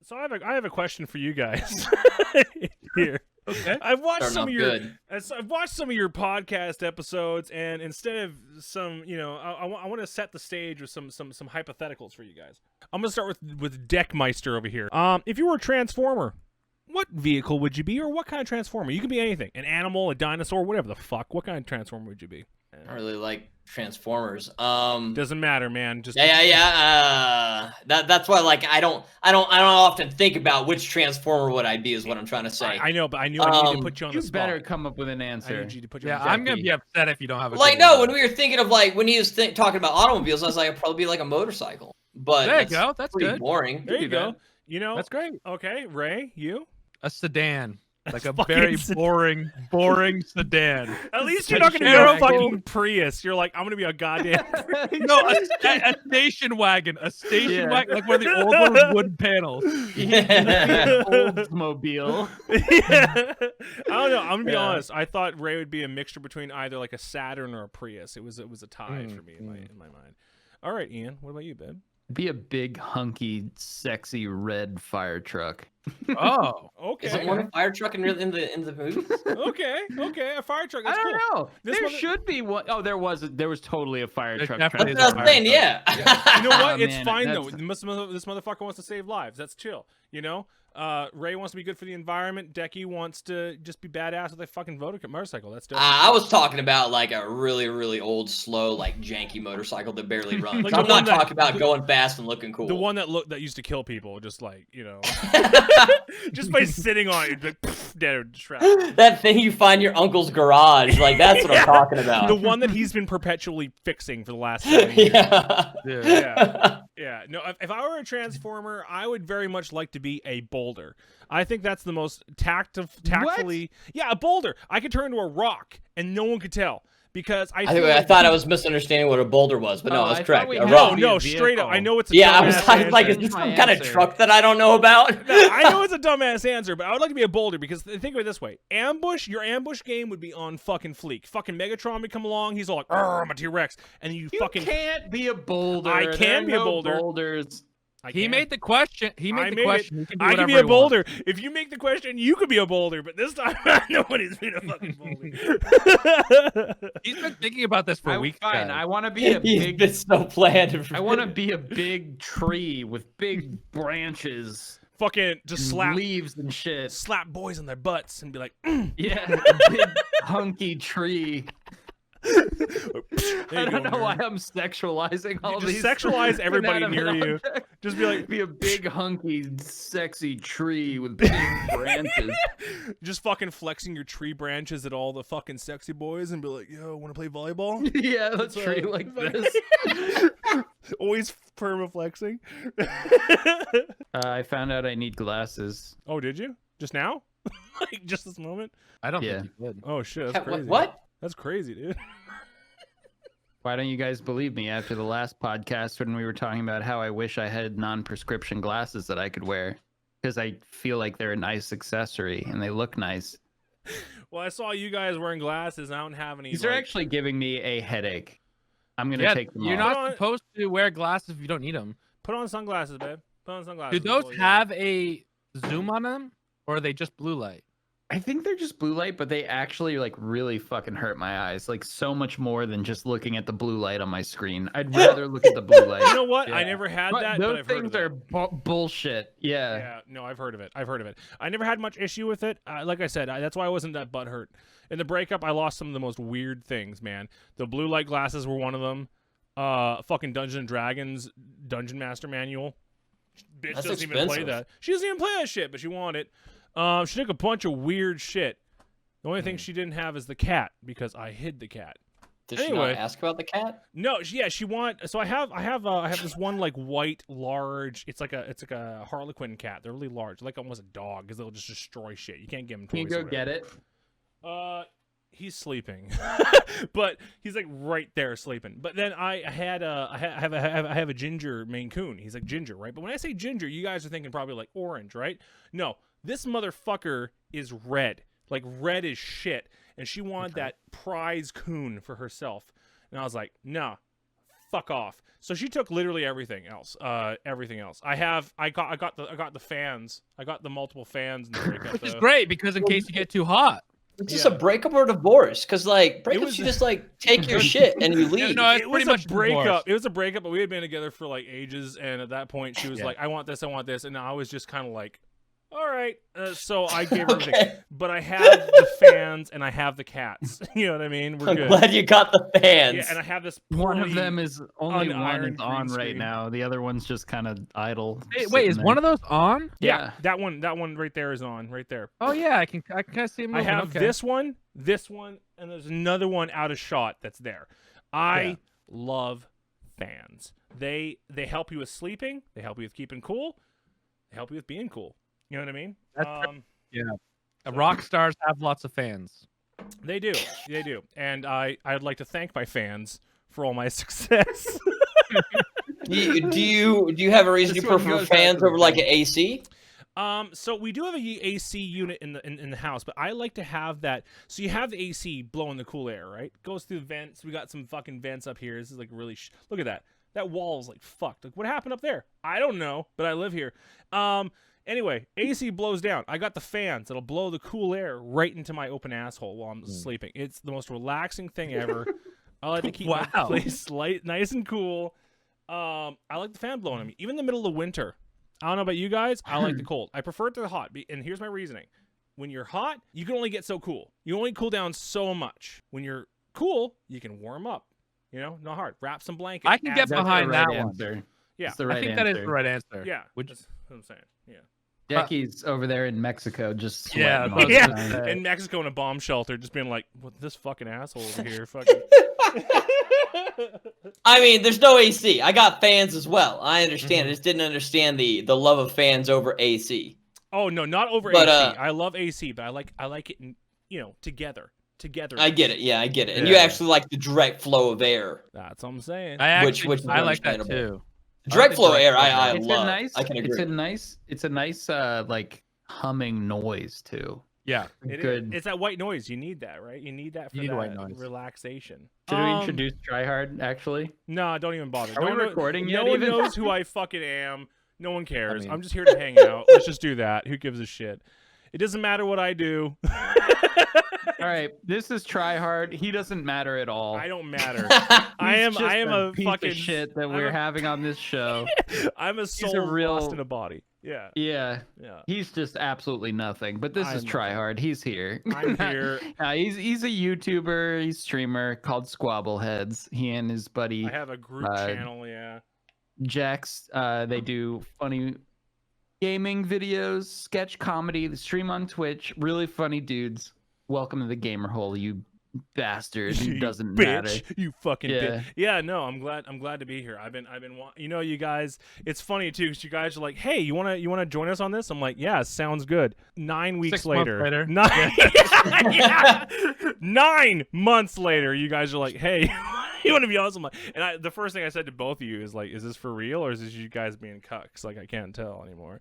So I have a question for you guys here. Okay. I've watched Starting some of your podcast episodes, and instead of some, I want to set the stage with some hypotheticals for you guys. I'm gonna start with Deckmeister over here. If you were a transformer, what vehicle would you be, or what kind of transformer? You could be anything, an animal, a dinosaur, whatever the fuck. What kind of transformer would you be? I don't really like Transformers. Doesn't matter, man. Just That's why, like, I don't often think about which Transformer would I be. Is what I'm trying to say. I know, but I knew I need to put you on the You spot. better come up with an I answer. need you to put you Yeah, on the I'm gonna be upset if you don't have a. Like, good no, one. when we were thinking of like when he was talking about automobiles, I was like, I'd probably be like a motorcycle. But There you go. That's pretty good. boring. There you do go. That's great. Okay, Ray, you? A sedan. Like a fucking very sedan. boring sedan. At least you're not going to be Station a wagon. fucking Prius. You're like, I'm going to be a goddamn. No, a station wagon. A station wagon, like one of the older wood panels. Oldsmobile. Yeah. I don't know. I'm going to be honest. I thought Ray would be a mixture between either like a Saturn or a Prius. It was a tie for me in my mind. All right, Ian. What about you, babe? Be a big, hunky, sexy red fire truck. Oh, Okay. Is it one a fire truck in the movies? Okay. A fire truck. That's I don't cool. know. This There one- should be one. Oh, there was totally a fire There truck. definitely That's what I was saying. Yeah. You know what? Oh, It's man, fine though. that's- This motherfucker wants to save lives. That's chill. Ray wants to be good for the environment. Decky wants to just be badass with a fucking motorcycle. That's dope. I was talking about like a really, really old, slow, like janky motorcycle that barely runs. Like I'm the one not that- talking about going fast and looking cool. The one that used to kill people, just like just by sitting on it, like, dead or shrouded. That thing you find in your uncle's garage, like that's what I'm talking about. The one that he's been perpetually fixing for the last 7 years. Yeah. Yeah. No, if I were a transformer, I would very much like to be a boulder. I think that's the most tactfully. Yeah, a boulder. I could turn into a rock and no one could tell because I thought I was misunderstanding what a boulder was, but no, I that's thought correct. we A had rock. to be No, a straight up. vehicle. I know it's a Yeah, I was dumbass like, is answer. this My some kind of answer. truck that I don't know about? No, I know it's a dumbass answer, but I would like to be a boulder because think of it this way: your ambush game would be on fucking fleek. Fucking Megatron would come along, he's all like, I'm a T-Rex, and you fucking can't be a boulder. I can be a boulder. Boulders. He he made the question. He made the question. He can do I can whatever be he a boulder. wants. If you make the question, you could be a boulder, but this time nobody's been a fucking boulder. He's been thinking about this for weeks. Fine. guys. I want to be a He's big. been so planned. I want to be a big tree with big branches, Fucking just slap leaves and shit. boys on their butts and be like, Yeah, a big hunky tree. there I you don't go, know why nerd. I'm sexualizing all Just these. sexualize everybody near inanimate you. objects. Just be like, Be a big hunky sexy tree with big branches. just fucking flexing your tree branches at all the fucking sexy boys and be like, yo, want to play volleyball? Yeah, a tree like this. Always perma-flexing. I found out I need glasses. Oh, did you? Just now? Like, just this moment? I don't Yeah. think he did. Oh, shit, that's crazy. What? That's crazy, dude. Why don't you guys believe me after the last podcast when we were talking about how I wish I had non-prescription glasses that I could wear? Because I feel like they're a nice accessory and they look nice. Well, I saw you guys wearing glasses. I don't have any. These are like- actually giving me a headache. I'm going to Yeah, take them you're off. not supposed to wear glasses if you don't need them. Put on sunglasses, babe. Put on sunglasses. Do those That's all you have a zoom on them, or are they just blue light? I think they're just blue light, but they actually like really fucking hurt my eyes. Like so much more than just looking at the blue light on my screen. I'd rather look at the blue light. You know what? I Yeah. never had But that. those but I've heard of things are it. bullshit. Yeah. Yeah, no, I've heard of it. I never had much issue with it. Like I said, that's why I wasn't that butthurt. In the breakup, I lost some of the most weird things, man. The blue light glasses were one of them. Fucking Dungeons and Dragons Dungeon Master Manual. Bitch That's doesn't even play expensive. that. She doesn't even play that shit, but she wanted it. She took a bunch of weird shit. The only thing she didn't have is the cat because I hid the cat. Did she Anyway. not ask about the cat? No, she want. So I have this one like white large. It's like a Harlequin cat. They're really large, like almost a dog, because they'll just destroy shit. You can't give them toys. Can you go get it? He's sleeping, but he's like right there sleeping. But then I have a ginger Maine Coon. He's like ginger, right? But when I say ginger, you guys are thinking probably like orange, right? No, this motherfucker is red, like red as shit. And she wanted that prize coon for herself. And I was like, nah, fuck off. So she took literally everything else. Everything else. I got the fans. I got the multiple fans in the breakup. Which is great because in case you get too hot. It's just a breakup or divorce, because like breakups, you just like take your shit and you leave. No, it was pretty much a breakup. divorce. It was a breakup, but we had been together for like ages, and at that point, she was like, "I want this, and I was just kind of like, "All right." So I gave her everything, but I have the fans and I have the cats. You know what I mean? We're I'm good. glad you got the fans. Yeah, and I have this. One of poorly them is only one unironed is on green right screen. now. The other one's just kind of idle. Wait, is one of those on? Yeah, that one right there is on right there. Oh yeah, I can kind of see him I moving. have Okay. this one, and there's another one out of shot that's there. I love fans. They help you with sleeping. They help you with keeping cool. They help you with being cool. You know what I mean? Yeah. Rock stars have lots of fans. They do. They do. And I'd like to thank my fans for all my success. Do you have a reason This you one prefer goes fans out to the over like an fans. AC? So we do have a AC unit in the house, but I like to have that. So you have the AC blowing the cool air, right? Goes through the vents. We got some fucking vents up here. This is like really. Look at that. That wall is like fucked. Like what happened up there? I don't know, but I live here. Anyway, AC blows down. I got the fans that'll blow the cool air right into my open asshole while I'm sleeping. It's the most relaxing thing ever. I like to keep my place nice and cool. I like the fan blowing on me, even in the middle of the winter. I don't know about you guys. I like the cold. I prefer it to the hot. And here's my reasoning. When you're hot, you can only get so cool. You only cool down so much. When you're cool, you can warm up. You know, not hard. Wrap some blankets. I can get behind that one. Yeah. It's the right I think answer. that is the right answer. Yeah, Which that's what I'm saying. Yeah. Jackie's over there in Mexico just Yeah, sweating all the Yeah, time. in Mexico in a bomb shelter, just being like, "What this fucking asshole over here?" Fucking. I mean, there's no AC. I got fans as well. I understand. I just didn't understand the love of fans over AC. Oh no, not over But, AC. I love AC, but I like it, together. I get it. Yeah, I get it. And you actually like the direct flow of air. That's what I'm saying. I Which actually is I like that understandable. too. Direct flow air, I It's love. a nice. I can agree. It's a nice like humming noise too. Yeah. Good. It's that white noise. You need that, right? You need that for You need that white noise. relaxation. Should we introduce TryHard actually? No, don't even bother. Are we No one recording No yet one even? knows who I fucking am. No one cares. mean- I'm just here to hang out. Let's just do that. Who gives a shit? It doesn't matter what I do. All right, this is TryHard. He doesn't matter at all. I don't matter. He's just I am a piece fucking of shit that I'm we're a- having on this show. I'm a soul real- lost in a body. Yeah. Yeah, Yeah. he's just absolutely nothing. But this is I'm- TryHard. He's here. I'm here. He's a YouTuber. He's a streamer called Squabbleheads. He and his buddy I have a group channel, yeah. Jax. They do funny gaming videos, sketch comedy. They stream on Twitch. Really funny dudes. Welcome to the gamer hole, you bastard. Who You doesn't bitch, matter. you fucking Yeah. bitch. Yeah, no, I'm glad to be here. I've been you guys, it's funny too cuz you guys are like, "Hey, you want to join us on this?" I'm like, "Yeah, sounds good." 9 weeks 6 months later. later. 9 yeah. 9 months later, you guys are like, "Hey, you want to be on?" I'm like, and the first thing I said to both of you is like, "Is this for real or is this you guys being cucks?" Like I can't tell anymore.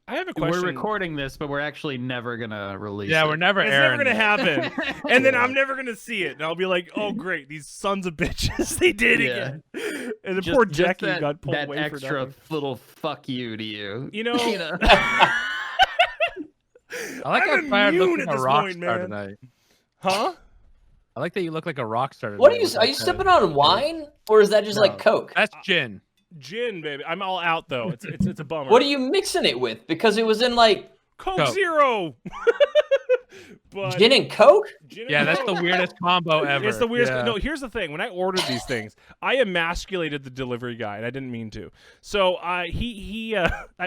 I have a question. We're recording this, but we're actually never gonna release it. Yeah, we're never It's airing. never gonna happen, and then I'm never gonna see it, and I'll be like, "Oh, great, these sons of bitches, they did it Yeah. again." And the poor Jackie that, got pulled that away extra for nothing. little fuck you to you. You know, I like how I'm TryHard immune looks at like a this rock point, star man. tonight. huh? I like that you look like a rock star. What are tonight you? with Are that you head. sipping on wine, or is that just like Coke? That's gin. Gin, baby. I'm all out though. It's a bummer. What are you mixing it with? Because it was in like Coke Zero. But gin and Coke. gin Yeah, and that's Coke. the weirdest combo ever. It's the weirdest. Yeah. No, here's the thing. When I ordered these things, I emasculated the delivery guy, and I didn't mean to. So I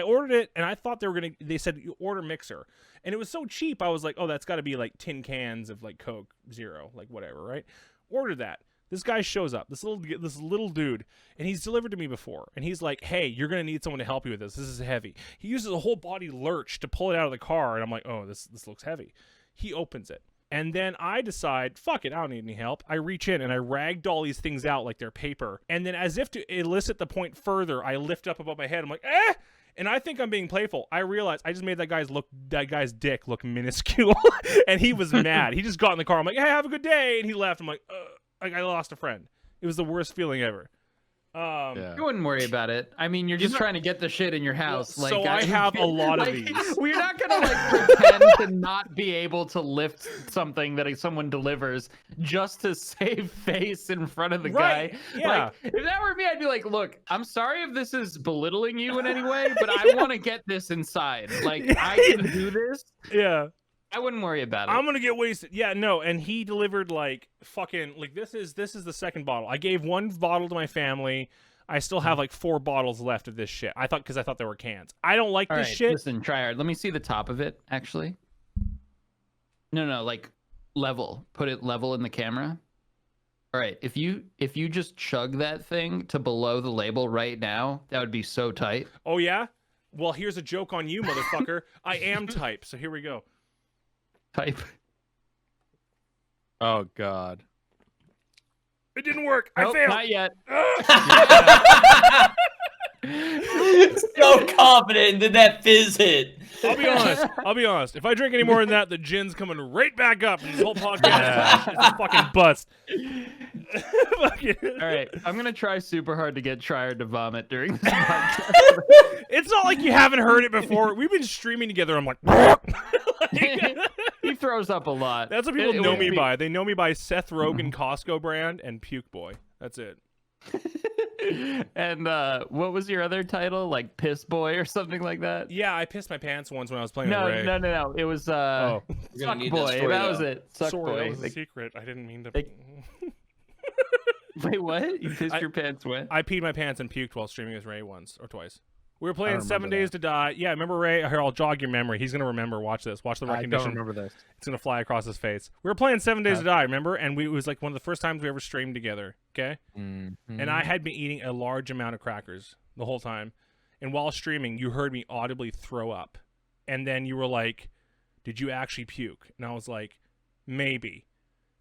ordered it, and I thought they said you order mixer, and it was so cheap. I was like, oh, that's got to be like tin cans of like Coke Zero, like whatever, right? Ordered that. This guy shows up, this little dude, and he's delivered to me before, and he's like, hey, you're gonna need someone to help you with this. This is heavy. He uses a whole body lurch to pull it out of the car, and I'm like, oh, this looks heavy. He opens it. And then I decide, fuck it, I don't need any help. I reach in and I ragdoll these things out like they're paper. And then as if to elicit the point further, I lift up above my head. I'm like, eh! And I think I'm being playful. I realize I just made that guy's dick look minuscule. And he was mad. He just got in the car. I'm like, hey, have a good day. And he left. I'm like I lost a friend. It was the worst feeling ever. I wouldn't worry about it. I mean, you're just trying to get the shit in your house. So I have a lot of these. We're not gonna pretend to not be able to lift something that someone delivers just to save face in front of the guy. Yeah. If that were me, I'd be like, look, I'm sorry if this is belittling you in any way, but I want to get this inside. I can do this. Yeah. I wouldn't worry about it. I'm gonna get wasted. Yeah, no, and he delivered this is the second bottle. I gave one bottle to my family. I still have 4 bottles left of this shit. Because I thought they were cans. I don't like this shit. Listen, TryHard. Let me see the top of it, actually. No, level. Put it level in the camera. All right, if you just chug that thing to below the label right now, that would be so tight. Oh yeah? Well, here's a joke on you, motherfucker. I am type, so here we go. Type. Oh God. It didn't work. Nope, I failed. Not yet. So confident that that fizz hit. I'll be honest. If I drink any more than that, the gin's coming right back up. And this whole podcast is a fucking bust. All right, I'm gonna try super hard to get TryHard to vomit during this podcast. It's not like you haven't heard it before. We've been streaming together. I'm like He throws up a lot. That's what people know me by. They know me by Seth Rogen Costco brand and Puke Boy. That's it. And what was your other title? Like Piss Boy or something like that? Yeah, I pissed my pants once when I was playing with No. Ray. It was You're Suck gonna need Boy. that story, That was though. it. Suck Sorry, Boy. that was a secret. I didn't mean to. Wait, what? You pissed your pants when? I peed my pants and puked while streaming with Ray once or twice. We were playing remember 7 Days to Die. Yeah, remember Ray? Here, I'll jog your memory. He's gonna remember. Watch this. Watch the I recognition. don't remember this. It's gonna fly across his face. We were playing 7 Days to Die, remember? And it was like one of the first times we ever streamed together. Okay. Mm-hmm. And I had been eating a large amount of crackers the whole time. And while streaming, you heard me audibly throw up. And then you were like, "Did you actually puke?" And I was like, "Maybe."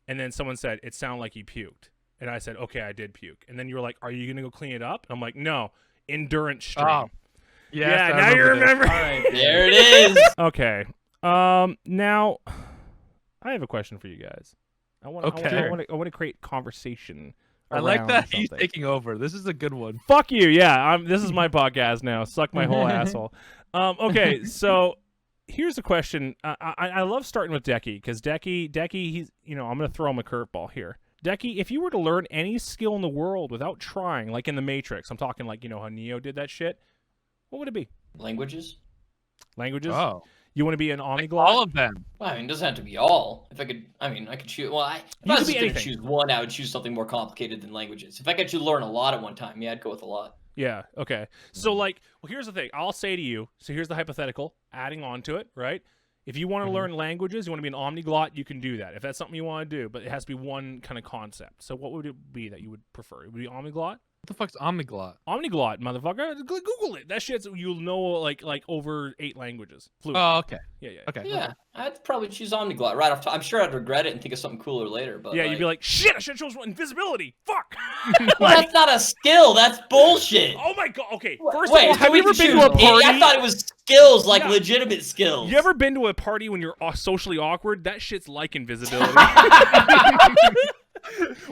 And then someone said, "It sounded like you puked." And I said, "Okay, I did puke." And then you were like, "Are you gonna go clean it up?" And I'm like, "No, endurance stream." Oh. Yes, Yeah, I now you remember. All right. There it is. Okay. Now I have a question for you guys. I want to create conversation. I like around that he's something. taking over. This is a good one. Fuck you. Yeah, this is my podcast now. Suck my whole asshole. Okay, so here's a question. I love starting with Decky because Decky, he's I'm gonna throw him a curveball here. Decky, if you were to learn any skill in the world without trying, like in the Matrix, I'm talking like how Neo did that shit. What would it be? Languages? Languages? Oh, You want to be an omniglot? all of them. Well, it doesn't have to be all. If I could, I could choose. Well, if You I could was be just going to anything. choose one, I would choose something more complicated than languages. If I could learn a lot at one time, yeah, I'd go with a lot. Yeah, okay. So, here's the thing. I'll say to you, so here's the hypothetical, adding on to it, right? If you want to learn languages, you want to be an omniglot, you can do that. If that's something you want to do, but it has to be one kind of concept. So what would it be that you would prefer? It would be omniglot? What the fuck's omniglot? Omniglot, motherfucker. Google it. That shit's, you'll know, like over 8 languages. Fluent. Oh, okay. Yeah. Okay. Yeah, I'd probably choose omniglot right off top. I'm sure I'd regret it and think of something cooler later. But Yeah, you'd be like, shit, I should have chosen invisibility. Fuck. that's not a skill. That's bullshit. Oh my god. Okay. Wait, First of all, so have we you ever can been to a choose- party? I thought it was skills, like No. legitimate skills. You ever been to a party when you're socially awkward? That shit's like invisibility.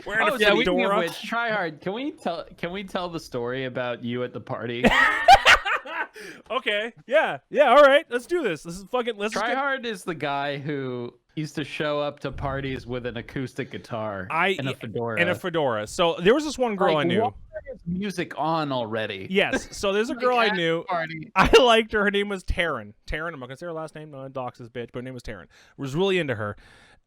Wearing a Oh, speaking of fedora. which, TryHard, can we tell the story about you at the party? Okay. Yeah. All right. Let's do this. This is fucking. Let's just get- TryHard is the guy who used to show up to parties with an acoustic guitar and a fedora. And a fedora. So there was this one girl I knew. Why is music on already? Yes. So there's a girl I knew. Party. I liked her. Her name was Taryn. I'm not gonna say her last name. No, dox this bitch. But her name was Taryn. Was really into her.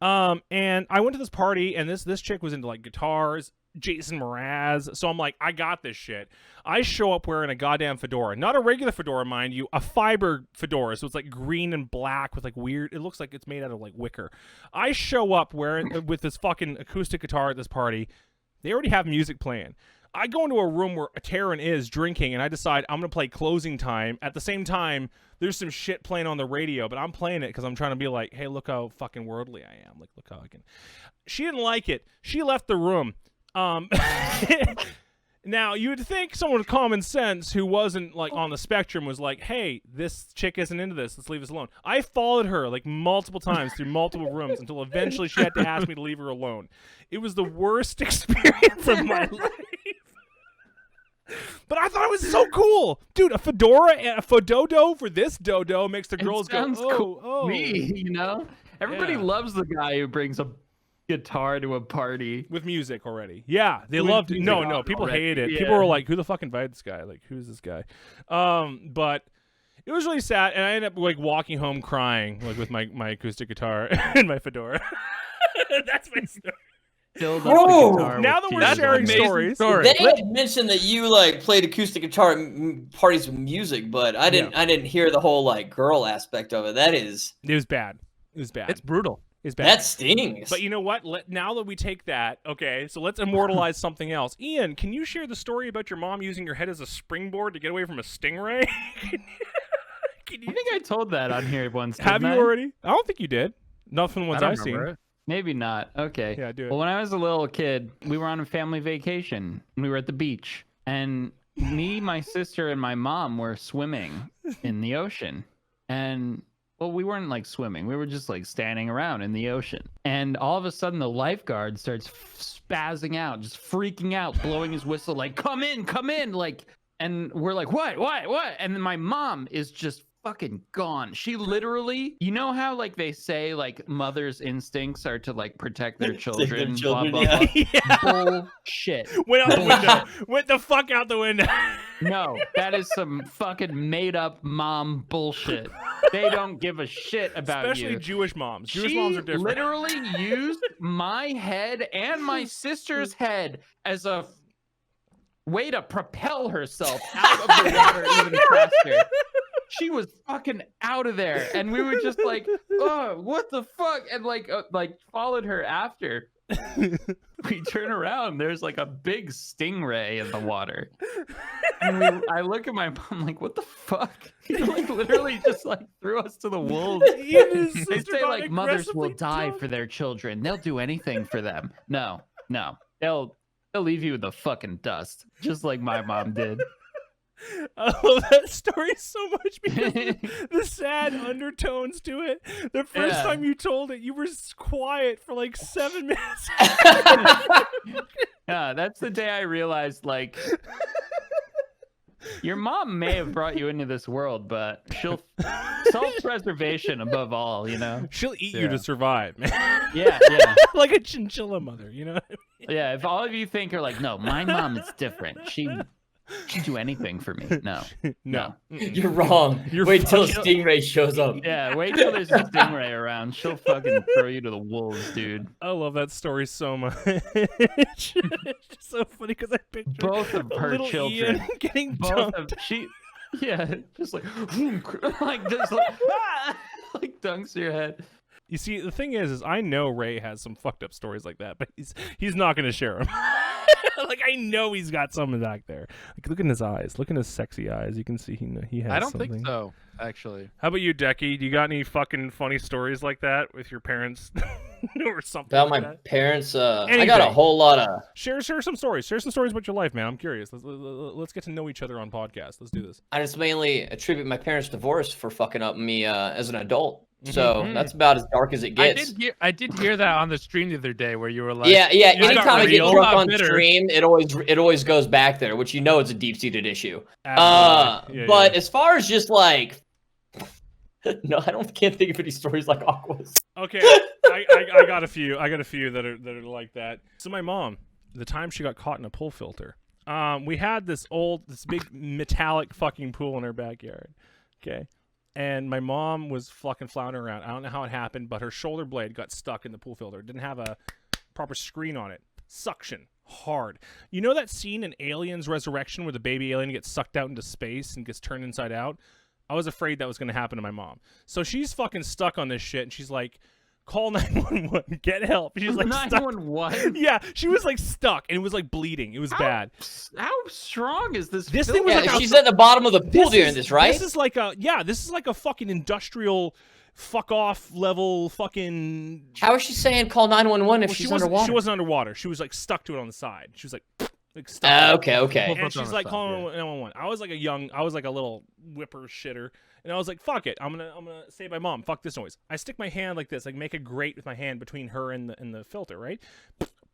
And I went to this party, and this chick was into like guitars, Jason Mraz. So I'm like, I got this shit. I show up wearing a goddamn fedora, not a regular fedora, mind you, a fiber fedora. So it's like green and black with like weird. It looks like it's made out of like wicker. I show up wearing with this fucking acoustic guitar at this party. They already have music playing. I go into a room where Taryn is drinking, and I decide I'm going to play Closing Time. At the same time, there's some shit playing on the radio, but I'm playing it because I'm trying to be like, hey, look how fucking worldly I am. Like, look how I can. She didn't like it. She left the room. Now, you would think someone with common sense who wasn't like on the spectrum was like, hey, this chick isn't into this. Let's leave us alone. I followed her like multiple times through multiple rooms until eventually she had to ask me to leave her alone. It was the worst experience of my life. But I thought it was so cool. Dude, a fedora and a fedodo for this dodo makes the girls go, cool. oh. Me, you know? Everybody loves the guy who brings a guitar to a party. With music already. Yeah, they With loved it. music No, people already. hated it. Yeah. People were like, who the fuck invited this guy? Like, who's this guy? But it was really sad, and I ended up like walking home crying, like with my acoustic guitar and my fedora. That's my story. Filled Bro, up the guitar now with that we're tears. sharing amazing stories. story. They had mentioned that you like played acoustic guitar at parties with music, but I didn't. I didn't hear the whole like girl aspect of it. That is. It was bad. It was bad. It's brutal. It's bad. That stings. But you know what? Now that we take that, okay, so let's immortalize something else. Ian, can you share the story about your mom using your head as a springboard to get away from a stingray? Can you I think I told that on here once. have you didn't I? already? I don't think you did. Not from the ones I don't I've seen. remember it. Maybe not. Okay. Yeah, do it. Well, when I was a little kid, we were on a family vacation. We were at the beach, and me, my sister, and my mom were swimming in the ocean. And well, we weren't like swimming. We were just like standing around in the ocean. And all of a sudden, the lifeguard starts spazzing out, just freaking out, blowing his whistle, like, come in, like, and we're like, what? And then my mom is just fucking gone. She literally, you know how like they say like mothers' instincts are to like protect their children, children, blah, blah, yeah. blah. Bullshit. Went out the window. Went the fuck out the window. No, that is some fucking made up mom bullshit. They don't give a shit about Especially you. Jewish moms. Jewish She moms are different. literally used my head and my sister's head as a way to propel herself out of the water even faster. She was fucking out of there, and we were just like, "Oh, what the fuck?" And like followed her after. We turn around, there's like a big stingray in the water, and I look at my mom like, "What the fuck?" He like literally just like threw us to the wolves. They say like mothers will die for their children. They'll do anything for them. No, they'll leave you in the fucking dust, just like my mom did. I love that story so much because the sad undertones to it. The first time you told it, you were quiet for like 7 minutes. Yeah, that's the day I realized, like, your mom may have brought you into this world, but she'll self-preservation above all, you know? She'll eat you to survive, man. Yeah. Like a chinchilla mother, you know what I mean? Yeah, if all of you think are like, no, my mom is different. She'd do anything for me. No. No. You're wrong. Wait till Stingray shows up. Yeah, wait till there's a stingray around. She'll fucking throw you to the wolves, dude. I love that story so much. It's just so funny because I picture Both of her little children Ian getting both dumped. of just like like just like like dunks your head. You see, the thing is I know Ray has some fucked up stories like that, but he's not going to share them. Like, I know he's got something back there. Like, look in his eyes. Look in his sexy eyes. You can see he has I don't something. think so, actually. How about you, Decky? Do you got any fucking funny stories like that with your parents or something About like my that? parents, I got a Anything. whole lot of. Share some stories. Share some stories about your life, man. I'm curious. Let's get to know each other on podcast. Let's do this. I just mainly attribute my parents' divorce for fucking up me as an adult. So that's about as dark as it gets. I did hear that on the stream the other day where you were like, Yeah. "You got Anytime I get real, drunk not on bitter." stream, it always goes back there, which you know is a deep-seated issue. Absolutely. But as far as just like, no, can't think of any stories like Aqua's. Okay, I got a few. I got a few that are like that. So my mom, the time she got caught in a pool filter, we had this big metallic fucking pool in our backyard. Okay. And my mom was fucking floundering around. I don't know how it happened, but her shoulder blade got stuck in the pool filter. It didn't have a proper screen on it. Suction. Hard. You know that scene in Aliens Resurrection where the baby alien gets sucked out into space and gets turned inside out? I was afraid that was going to happen to my mom. So she's fucking stuck on this shit, and she's like, call 911. Get help. She's like, 911? Yeah, she was like stuck, and it was like bleeding. It was bad. How strong is this? This thing was Yeah, like she's at the bottom of the pool during this, right? This is like a fucking industrial fuck off level fucking. How is she saying call 911 if she's she wasn't, underwater? She wasn't underwater. She was like stuck to it on the side. She was like, Like stuff. Okay. And she's like Stuff, calling 911. I was like a little whipper shitter, and I was like, fuck it, I'm gonna say my mom, fuck this noise. I stick my hand like this, like make a grate with my hand between her and the filter, right?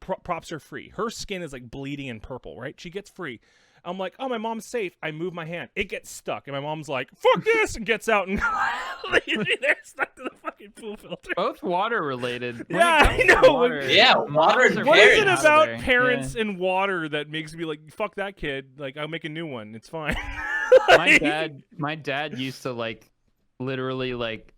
Props are free. Her skin is like bleeding and purple, right? She gets free. I'm like, oh, my mom's safe. I move my hand. It gets stuck. And my mom's like, fuck this, and gets out and leaves me there stuck to the fucking pool filter. Both water related. Yeah, I know. Water and What is it parents. about parents and water that makes me like, fuck that kid? Like, I'll make a new one. It's fine. My dad used to like literally like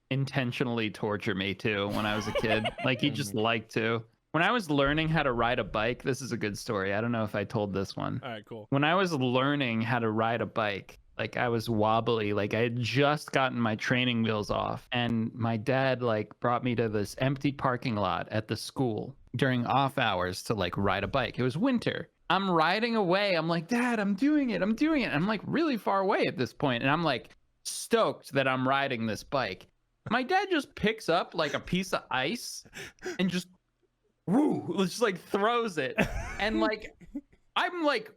intentionally torture me too when I was a kid. Like he just liked to. When I was learning how to ride a bike, this is a good story. I don't know if I told this one. All right, cool. When I was learning how to ride a bike, like I was wobbly, like I had just gotten my training wheels off, and my dad like brought me to this empty parking lot at the school during off hours to like ride a bike. It was winter. I'm riding away. I'm like, Dad, I'm doing it. I'm like really far away at this point, and I'm like stoked that I'm riding this bike. My dad just picks up like a piece of ice and just just like throws it, and like I'm like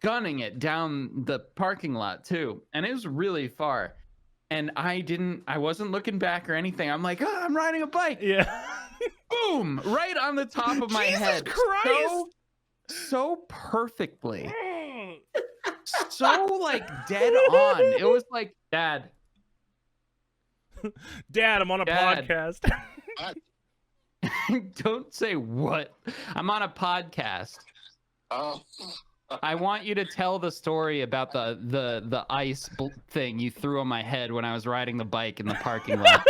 gunning it down the parking lot too, and it was really far, and I wasn't looking back or anything. I'm like, oh, I'm riding a bike. Yeah. Boom, right on the top of my head. Christ. So perfectly, so like dead on. It was like, Dad, I'm on a podcast. Don't say what. I'm on a podcast. Oh. I want you to tell the story about the ice thing you threw on my head when I was riding the bike in the parking lot.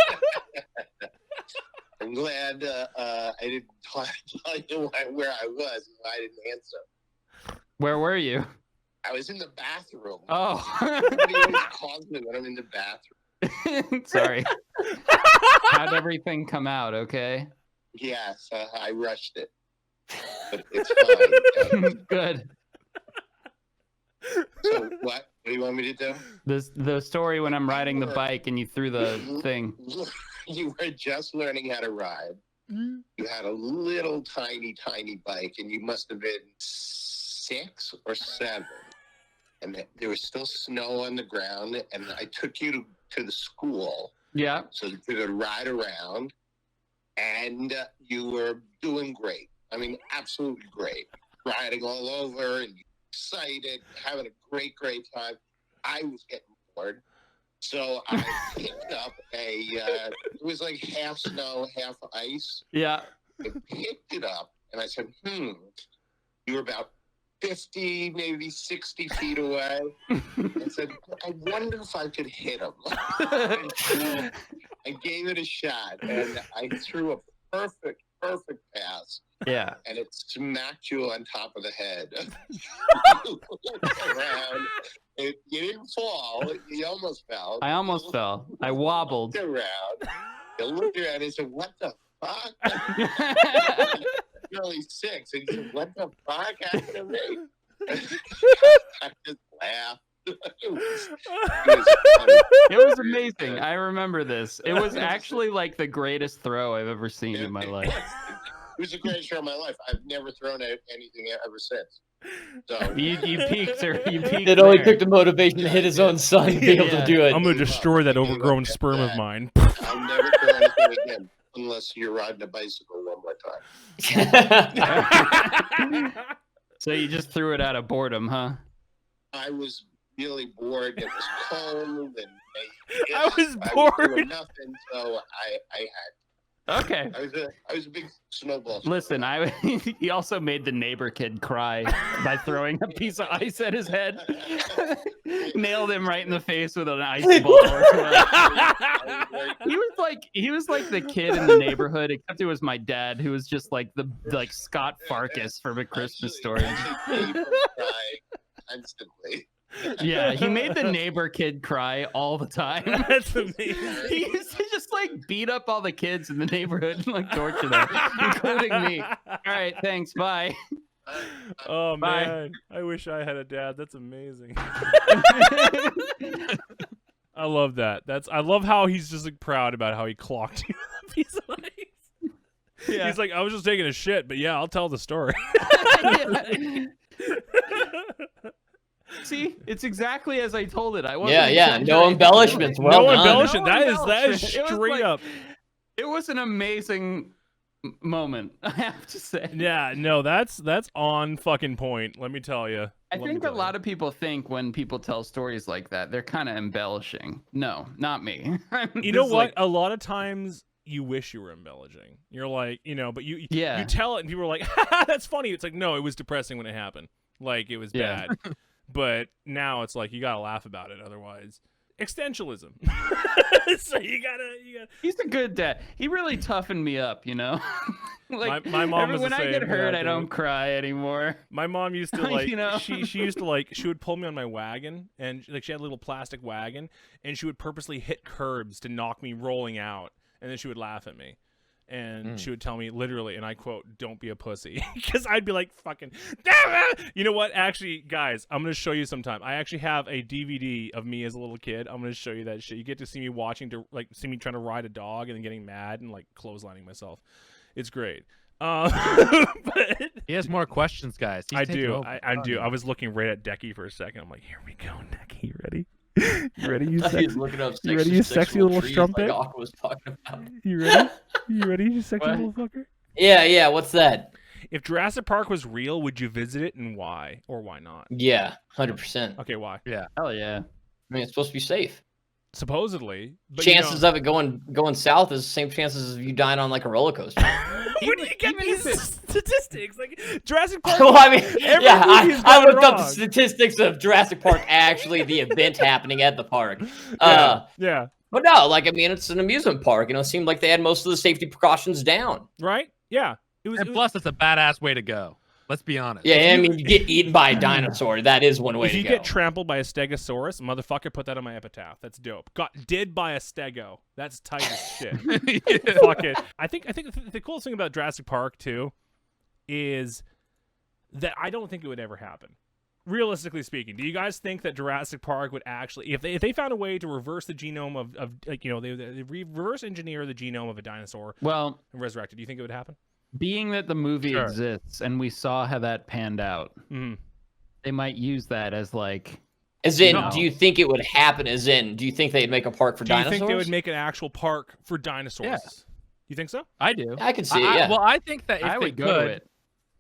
I'm glad I didn't tell you where I was. I didn't answer. Where were you? I was in the bathroom. Oh. Somebody always calls me when I'm in the bathroom. Sorry. How'd everything come out? Okay. Yes, I rushed it. But it's fine. Good. So what do you want me to do? The story when I'm riding the bike and you threw the thing. You were just learning how to ride. You had a little tiny bike, and you must have been 6 or 7. And there was still snow on the ground, and I took you to the school. Yeah. So you could ride around, and you were doing great. I mean, absolutely great. Riding all over and excited, having a great time. I was getting bored. So I picked up it was like half snow, half ice. Yeah. I picked it up, and I said, you were about 50, maybe 60 feet away. I said, I wonder if I could hit him. I gave it a shot, and I threw a perfect pass. Yeah. And it smacked you on top of the head. You looked around. You didn't fall. You almost fell. I almost fell. I wobbled. You looked around and said, what the fuck? You're only 6. And you said, what the fuck happened to me? I just laughed. It was amazing. I remember this. It was actually like the greatest throw I've ever seen in my life. It was the greatest throw of my life. I've never thrown anything ever since. So you peaked or you peaked. It only took the motivation to hit his own son to be able to do it. I'm gonna destroy that overgrown sperm of mine. I'll never throw anything again unless you're riding a bicycle one more time. So you just threw it out of boredom, huh? I was really bored. It was cold, and I was bored. Nothing, so I had. Okay. I was a big snowball. Listen, he also made the neighbor kid cry by throwing a piece of ice at his head. Nailed him right in the face with an ice ball. He was like the kid in the neighborhood, except it was my dad, who was just like like Scott Farkas from A Christmas Story. Constantly. Yeah, he made the neighbor kid cry all the time. That's amazing. He used to just like beat up all the kids in the neighborhood and like torture them, including me. All right, thanks, bye. Oh Bye. man, I wish I had a dad. That's amazing. I love that. I love how he's just like proud about how he clocked you with a piece of ice. Yeah. He's like, I was just taking a shit, but yeah, I'll tell the story. See, it's exactly as I told it. I wasn't. Yeah. No embellishments. Well No done. embellishment. No That is embellishment. It was straight like- up. It was an amazing moment, I have to say. Yeah, no, that's on fucking point. Let me tell you. I think a lot of people think when people tell stories like that, they're kind of embellishing. No, not me. You know what? A lot of times you wish you were embellishing. You're like, but you tell it and people are like, that's funny. It's like, no, it was depressing when it happened. Like it was bad. But now it's like you gotta laugh about it, otherwise. Existentialism. So you gotta. He's a good dad. He really toughened me up, Like my mom was when the I same. get hurt, Yeah, I don't cry anymore. My mom used to like, she used to like, she would pull me on my wagon, and like she had a little plastic wagon, and she would purposely hit curbs to knock me rolling out, and then she would laugh at me. And she would tell me literally, and I quote, "Don't be a pussy," because I'd be like, "Fucking, you know what?" Actually, guys, I'm gonna show you sometime. I actually have a DVD of me as a little kid. I'm gonna show you that shit. You get to see me see me trying to ride a dog and then getting mad and like clotheslining myself. It's great. But He has more questions, guys. He's I taking do. over. I do. I was looking right at Decky for a second. I'm like, here we go, Decky. You ready? You ready? You He's sexy? looking up You ready, you sexy sexual little trees strumpet? like Aqua was talking about. You ready? You ready? You sexy What? little fucker. Yeah. What's that? If Jurassic Park was real, would you visit it, and why or why not? Yeah, 100%. Okay, why? Hell yeah. I mean, it's supposed to be safe. Supposedly, but Chances of it going south is the same chances of you dying on like a roller coaster. Where do you get these statistics? Like Jurassic Park. Well, I mean, every yeah, movie's I gone looked up the wrong. statistics of Jurassic Park actually the event happening at the park. Yeah. But no, like I mean, it's an amusement park. It seemed like they had most of the safety precautions down. Right. Yeah. It was. And plus, it's a badass way to go. Let's be honest. Yeah, I mean, you get eaten by a dinosaur. That is one way if to you go. get trampled by a stegosaurus, motherfucker, put that on my epitaph. That's dope. Did by a stego. That's tight as shit. Fuck it. I think the coolest thing about Jurassic Park too is that I don't think it would ever happen. Realistically speaking, do you guys think that Jurassic Park would actually, if they found a way to reverse the genome of like they reverse engineer the genome of a dinosaur Well, and resurrect it, do you think it would happen? being that the movie Sure. exists and we saw how that panned out, Mm-hmm. they might use that as like. As in, No. do you think it would happen? As in, do you think they'd make a park for Do you dinosaurs? think they would make an actual park for dinosaurs? Yeah. You think so? I do. I could see it. Yeah. Well, I think that if I they would go could, to it.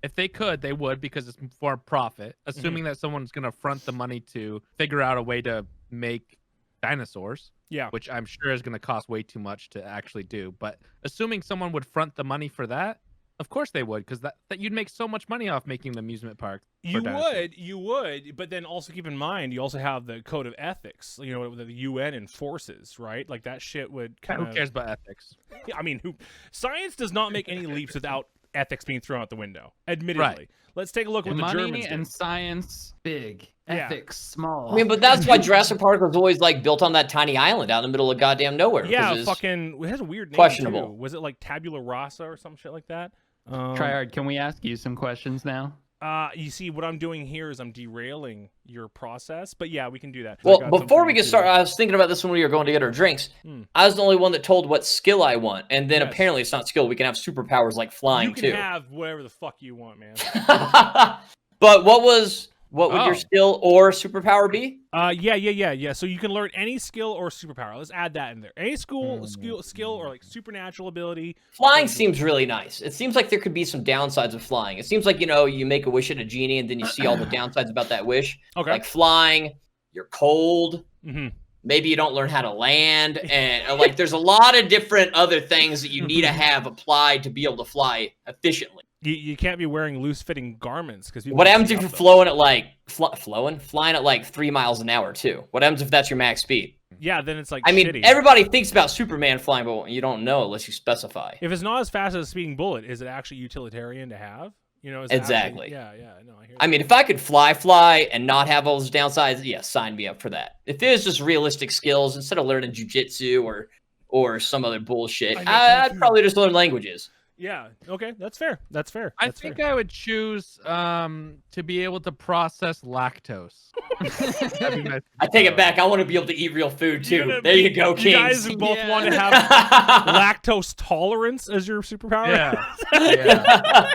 if they could, they would because it's for profit. Assuming that someone's going to front the money to figure out a way to make dinosaurs, Yeah. which I'm sure is going to cost way too much to actually do. But assuming someone would front the money for that, of course they would, because that you'd make so much money off making the amusement park. for dinosaurs. You would, but then also keep in mind, you also have the code of ethics, that the UN enforces, right? Like that shit would kind of. Who cares about ethics? I mean, science does not make any leaps without ethics being thrown out the window. Admittedly, Right. Let's take a look at what the Money Germans and did. science, big. Yeah. Ethics, small. I mean, but that's why Jurassic Park was always like built on that tiny island out in the middle of goddamn nowhere. 'cause Yeah, it's- fucking. It has a weird name. questionable. Too. Was it like tabula rasa or some shit like that? TryHard, can we ask you some questions now? You see, what I'm doing here is I'm derailing your process, but yeah, we can do that. I Well, got before something we get to- started, I was thinking about this when we were going to get our drinks. I was the only one that told what skill I want, and then Yes. apparently it's not skill. We can have superpowers like flying you can too. have whatever the fuck you want, man. But what would your Oh. skill or superpower be? Yeah. So you can learn any skill or superpower. Let's add that in there. Any skill or like supernatural ability. Flying seems really nice. It seems like there could be some downsides of flying. It seems like, you make a wish at a genie and then you see all the downsides about that wish. Okay. Like flying, you're cold, Mm-hmm. maybe you don't learn how to land, and like there's a lot of different other things that you need to have applied to be able to fly efficiently. You can't be wearing loose-fitting garments because What happens if you're flying at like 3 miles an hour too? What happens if that's your max speed? Yeah, then it's like I mean, shitty. everybody thinks about Superman flying, but you don't know unless you specify. If it's not as fast as a speeding bullet, is it actually utilitarian to have? Is it Exactly. Actually, yeah. No, I hear. I mean, if I could fly and not have all those downsides, yeah, sign me up for that. If it was just realistic skills instead of learning jujitsu or some other bullshit, I know, I'd thank you. probably just learn languages. Yeah. Okay. That's fair. That's fair. I That's think fair. I would choose to be able to process lactose. That'd be my I take it superpower. back. I want to be able to eat real food You're too. gonna There be- you go, You Kings. guys both Yeah. want to have lactose tolerance as your superpower. Yeah. Yeah.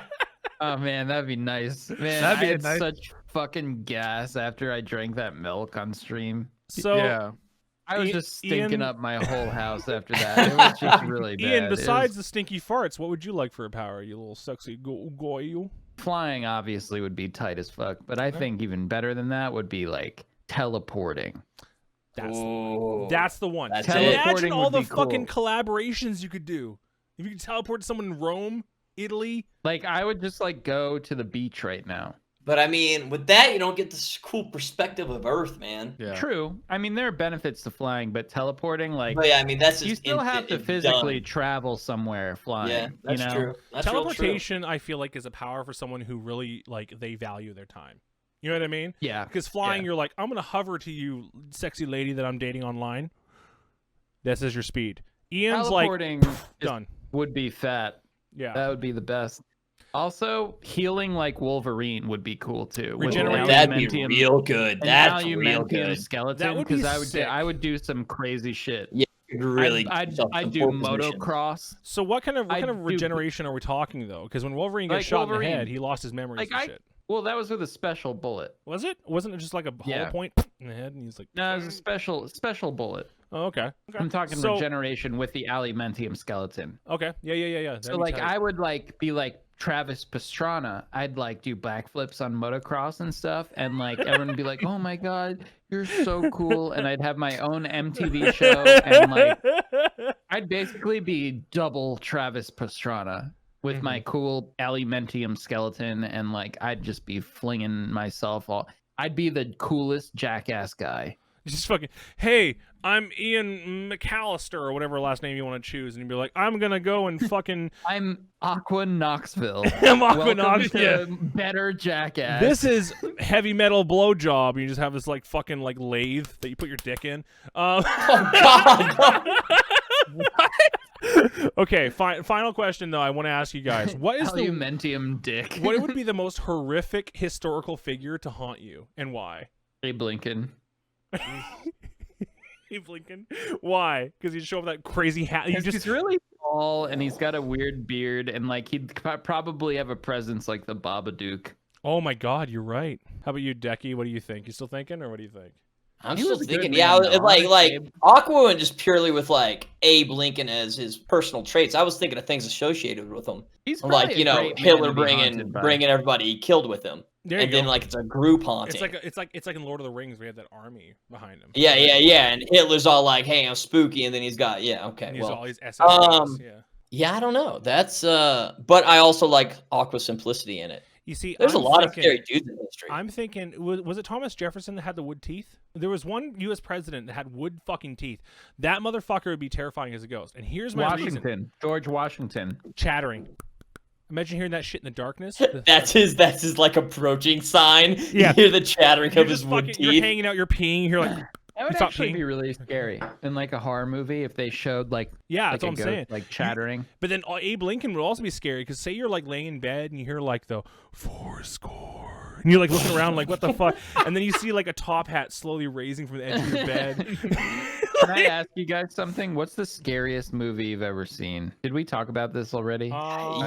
Oh man, that'd be nice. Man, That'd be I a had nice- such fucking gas after I drank that milk on stream. So yeah. I was Ian- just stinking Ian- up my whole house after that. It was just really bad. Ian, It was- besides the stinky farts, what would you like for a power? You little sexy goy. flying obviously would be tight as fuck, but I think even better than that would be like teleporting. That's the one. That's Imagine it. Teleporting all would the be cool. fucking collaborations you could do. If you could teleport to someone in Rome, Italy. Like I would just like go to the beach right now. But I mean, with that, you don't get this cool perspective of Earth, man. Yeah. True. I mean, there are benefits to flying, but teleporting, like But yeah, I mean, that's just you still have to it's physically done. travel somewhere flying. Yeah, that's you know? true. That's real true. Teleportation, I feel like, is a power for someone who really like they value their time. You know what I mean? Yeah. Because flying, Yeah. you're like, I'm gonna hover to you, sexy lady that I'm dating online. This is your speed. Ian's like, Teleporting is- done. would be fat. Yeah. That would be the best. Also, healing like Wolverine would be cool too. with an Regenerate- That'd be adamantium- real good. an That's real adamantium good. skeleton. That would be because sick. I would do some crazy shit. Really, I'd self- do support position. motocross. So what kind of I do- regeneration are we talking though? Because when Wolverine gets Like shot in the Wolverine. head, he lost his memories Like, and I- shit. Well, that was with a special bullet. Was it? Wasn't it just like a hollow Yeah. point in the head? And he's like, No, it was a special bullet. oh, okay. Okay. I'm talking So- regeneration with the adamantium skeleton. Okay. Yeah. That'd So be like tight. I would like be like Travis Pastrana. I'd like do backflips on motocross and stuff, and like everyone would be like, "Oh my god, you're so cool!" And I'd have my own MTV show, and like I'd basically be double Travis Pastrana with my cool alimentium skeleton, and like I'd just be flinging myself all. I'd be the coolest jackass guy. just fucking, hey, I'm Ian McAllister or whatever last name you want to choose, and you'd be like, I'm gonna go and fucking. I'm Aqua Knoxville. I'm Aqua Welcome Knoxville. to Better Jackass. This is heavy metal blowjob. And you just have this like fucking like lathe that you put your dick in. Oh God! Okay, final question though. I want to ask you guys: what is the Alimentium dick. what would be the most horrific historical figure to haunt you, and why? Abe Lincoln. Abe Lincoln. Why? Because he'd show up with that crazy hat. You He's just really tall and he's got a weird beard and like he'd probably have a presence like the Babadook. Oh my God, you're right. How about you, Decky? What do you think? You still thinking, or what do you think? I'm He still was a good thinking, man, yeah, I was- though. like Honestly, Aquaman just purely with like Abe Lincoln as his personal traits. I was thinking of things associated with him, He's like probably a great man Hitler to be haunted by. bringing everybody he killed with him, There you and go. then like it's a group haunting. it's like in Lord of the Rings, we have that army behind him. yeah, and Hitler's all like, "Hey, I'm spooky," and then he's got okay, And he's well, all these SS yeah. yeah, I don't know. That's but I also like Aqua's simplicity in it. You see, There's I'm a lot thinking, of scary dudes in history. I'm thinking, was it Thomas Jefferson that had the wood teeth? There was one U.S. president that had wood fucking teeth. That motherfucker would be terrifying as a ghost. And here's my reason: Washington. George Washington. chattering. Imagine hearing that shit in the darkness. That's his like approaching sign. Yeah. You hear the chattering You're of his just wood fucking, you're teeth. hanging out, you're peeing, you're like, That would Stop actually peeing. be really scary in like a horror movie if they showed like yeah, like that's a what I'm ghost, saying. like chattering. But then Abe Lincoln would also be scary because say you're like laying in bed and you hear like the 4 and you're like looking around like what the fuck, and then you see like a top hat slowly raising from the edge of your bed. Can I ask you guys something? What's the scariest movie you've ever seen? Did we talk about this already?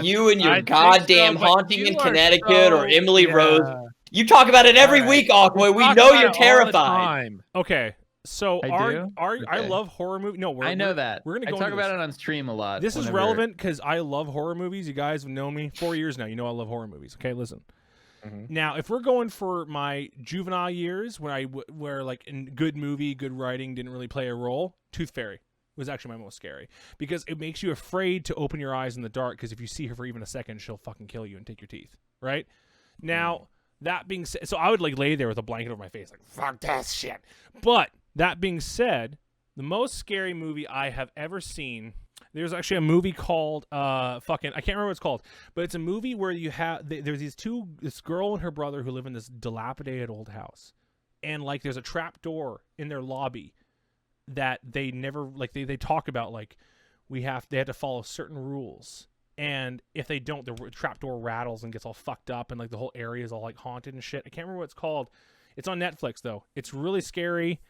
You and your I think goddamn so, but haunting you in are Connecticut or so- Emily yeah. Rose. You talk about it every All right. week, Aqua. We Talk know about you're it all the terrified. time. Okay, so I do? I Okay. love horror movies. No, I know that. We're gonna I go talk into about this. it on stream a lot. This is whenever- relevant because I love horror movies. You guys have known me 4 years now. You know I love horror movies. Okay, listen. Mhm. Now, if we're going for my juvenile years, where like in good movie, good writing didn't really play a role, Tooth Fairy was actually my most scary because it makes you afraid to open your eyes in the dark because if you see her for even a second, she'll fucking kill you and take your teeth. Right? Now, that being said, so I would like lay there with a blanket over my face, like fuck that shit. But that being said, the most scary movie I have ever seen. There's actually a movie called I can't remember what it's called, but it's a movie where you have there's this girl and her brother who live in this dilapidated old house, and like there's a trap door in their lobby that they never like they talk about like they had to follow certain rules, and if they don't, the trapdoor rattles and gets all fucked up, and like the whole area is all like haunted and shit. I can't remember what it's called. It's on Netflix though. It's really scary.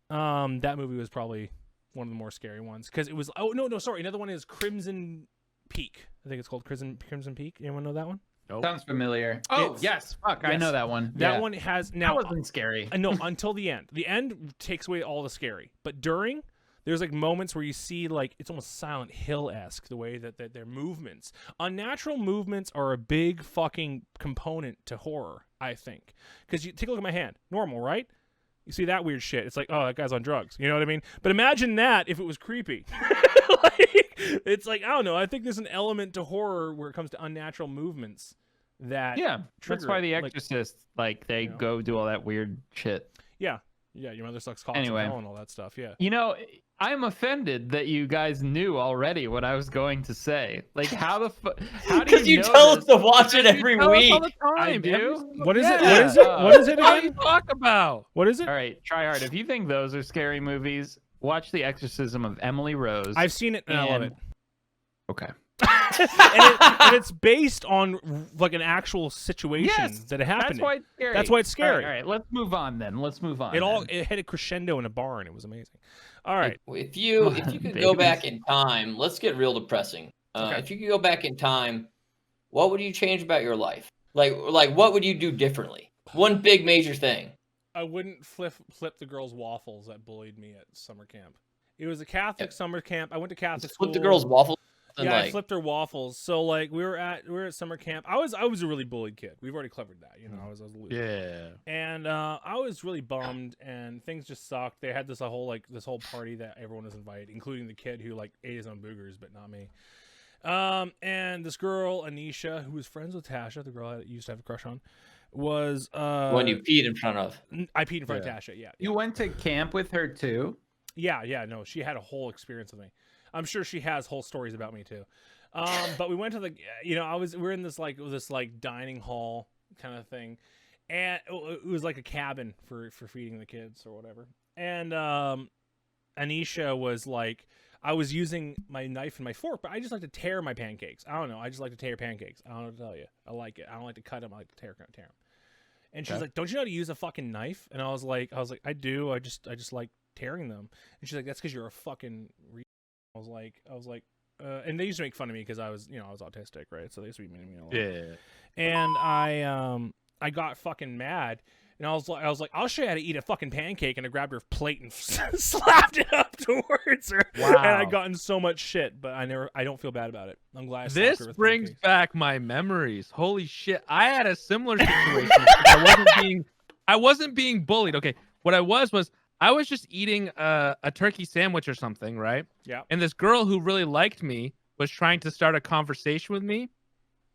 That movie was probably one of the more scary ones because it was. Oh no, sorry. Another one is Crimson Peak. I think it's called Crimson Peak. Anyone know that one? Nope. Sounds familiar. Oh, yes. Fuck, I know that one. That one has now. That wasn't scary. No, until the end. The end takes away all the scary, but during there's like moments where you see like it's almost Silent Hill-esque the way that their movements. Unnatural movements are a big fucking component to horror, I think. Because you take a look at my hand, normal, right? You see that weird shit. It's like, oh, that guy's on drugs. You know what I mean? But imagine that if it was creepy. Like, it's like, I don't know. I think there's an element to horror where it comes to unnatural movements that that's why The like, Exorcist, they go do all that weird shit. Yeah, your mother sucks cocks Anyway. and all that stuff. Yeah. You know, I'm offended that you guys knew already what I was going to say. Like, how the fuck? Because you tell us to watch it every week. All the time, I do? What is it? Yeah. What is it? What is it What do you again? talk about? What is it? All right, TryHard. If you think those are scary movies, watch The Exorcism of Emily Rose. I've seen it and I love it. Okay. and it's based on like an actual situation that happened. That's why it's scary. That's why it's scary. All right, let's move on then. It hit a crescendo in a bar and it was amazing. All right. If you could go back in time, let's get real depressing. Okay. If you could go back in time, what would you change about your life? Like what would you do differently? One big major thing. I wouldn't flip the girls' waffles that bullied me at summer camp. It was a Catholic summer camp. I went to Catholic school. Flip the girls' waffles. Yeah, I flipped her waffles. So like we were at summer camp. I was a really bullied kid. We've already covered that. You know, I was a loser. Yeah. And I was really bummed, and things just sucked. They had this whole party that everyone was invited, including the kid who like ate his own boogers, but not me. And this girl Anisha, who was friends with Tasha, the girl I used to have a crush on, was when you peed in front of. I peed in front of Tasha. Yeah. You went to camp with her too? Yeah. No, she had a whole experience with me. I'm sure she has whole stories about me too. But we went to we're in this dining hall kind of thing, and it was like a cabin for feeding the kids or whatever. And Anisha was like, I was using my knife and my fork, but I just like to tear my pancakes. I don't know. I just like to tear pancakes. I don't know what to tell you. I like it. I don't like to cut them. I like to tear them. And she's like, "Don't you know how to use a fucking knife?" And I was like, "I do. I just like tearing them." And she's like, "That's because you're a fucking." I was like, and they used to make fun of me because I was autistic, right? So they used to be mean to me a lot. Yeah. And I got fucking mad, and I was like, I'll show you how to eat a fucking pancake, and I grabbed her plate and slapped it up towards her. Wow. And I got in so much shit, but I don't feel bad about it. I'm glad. I slapped This her with brings pancakes. back my memories. Holy shit. I had a similar situation. I wasn't being bullied. Okay. What I was I was just eating a turkey sandwich or something, right? Yeah. And this girl who really liked me was trying to start a conversation with me.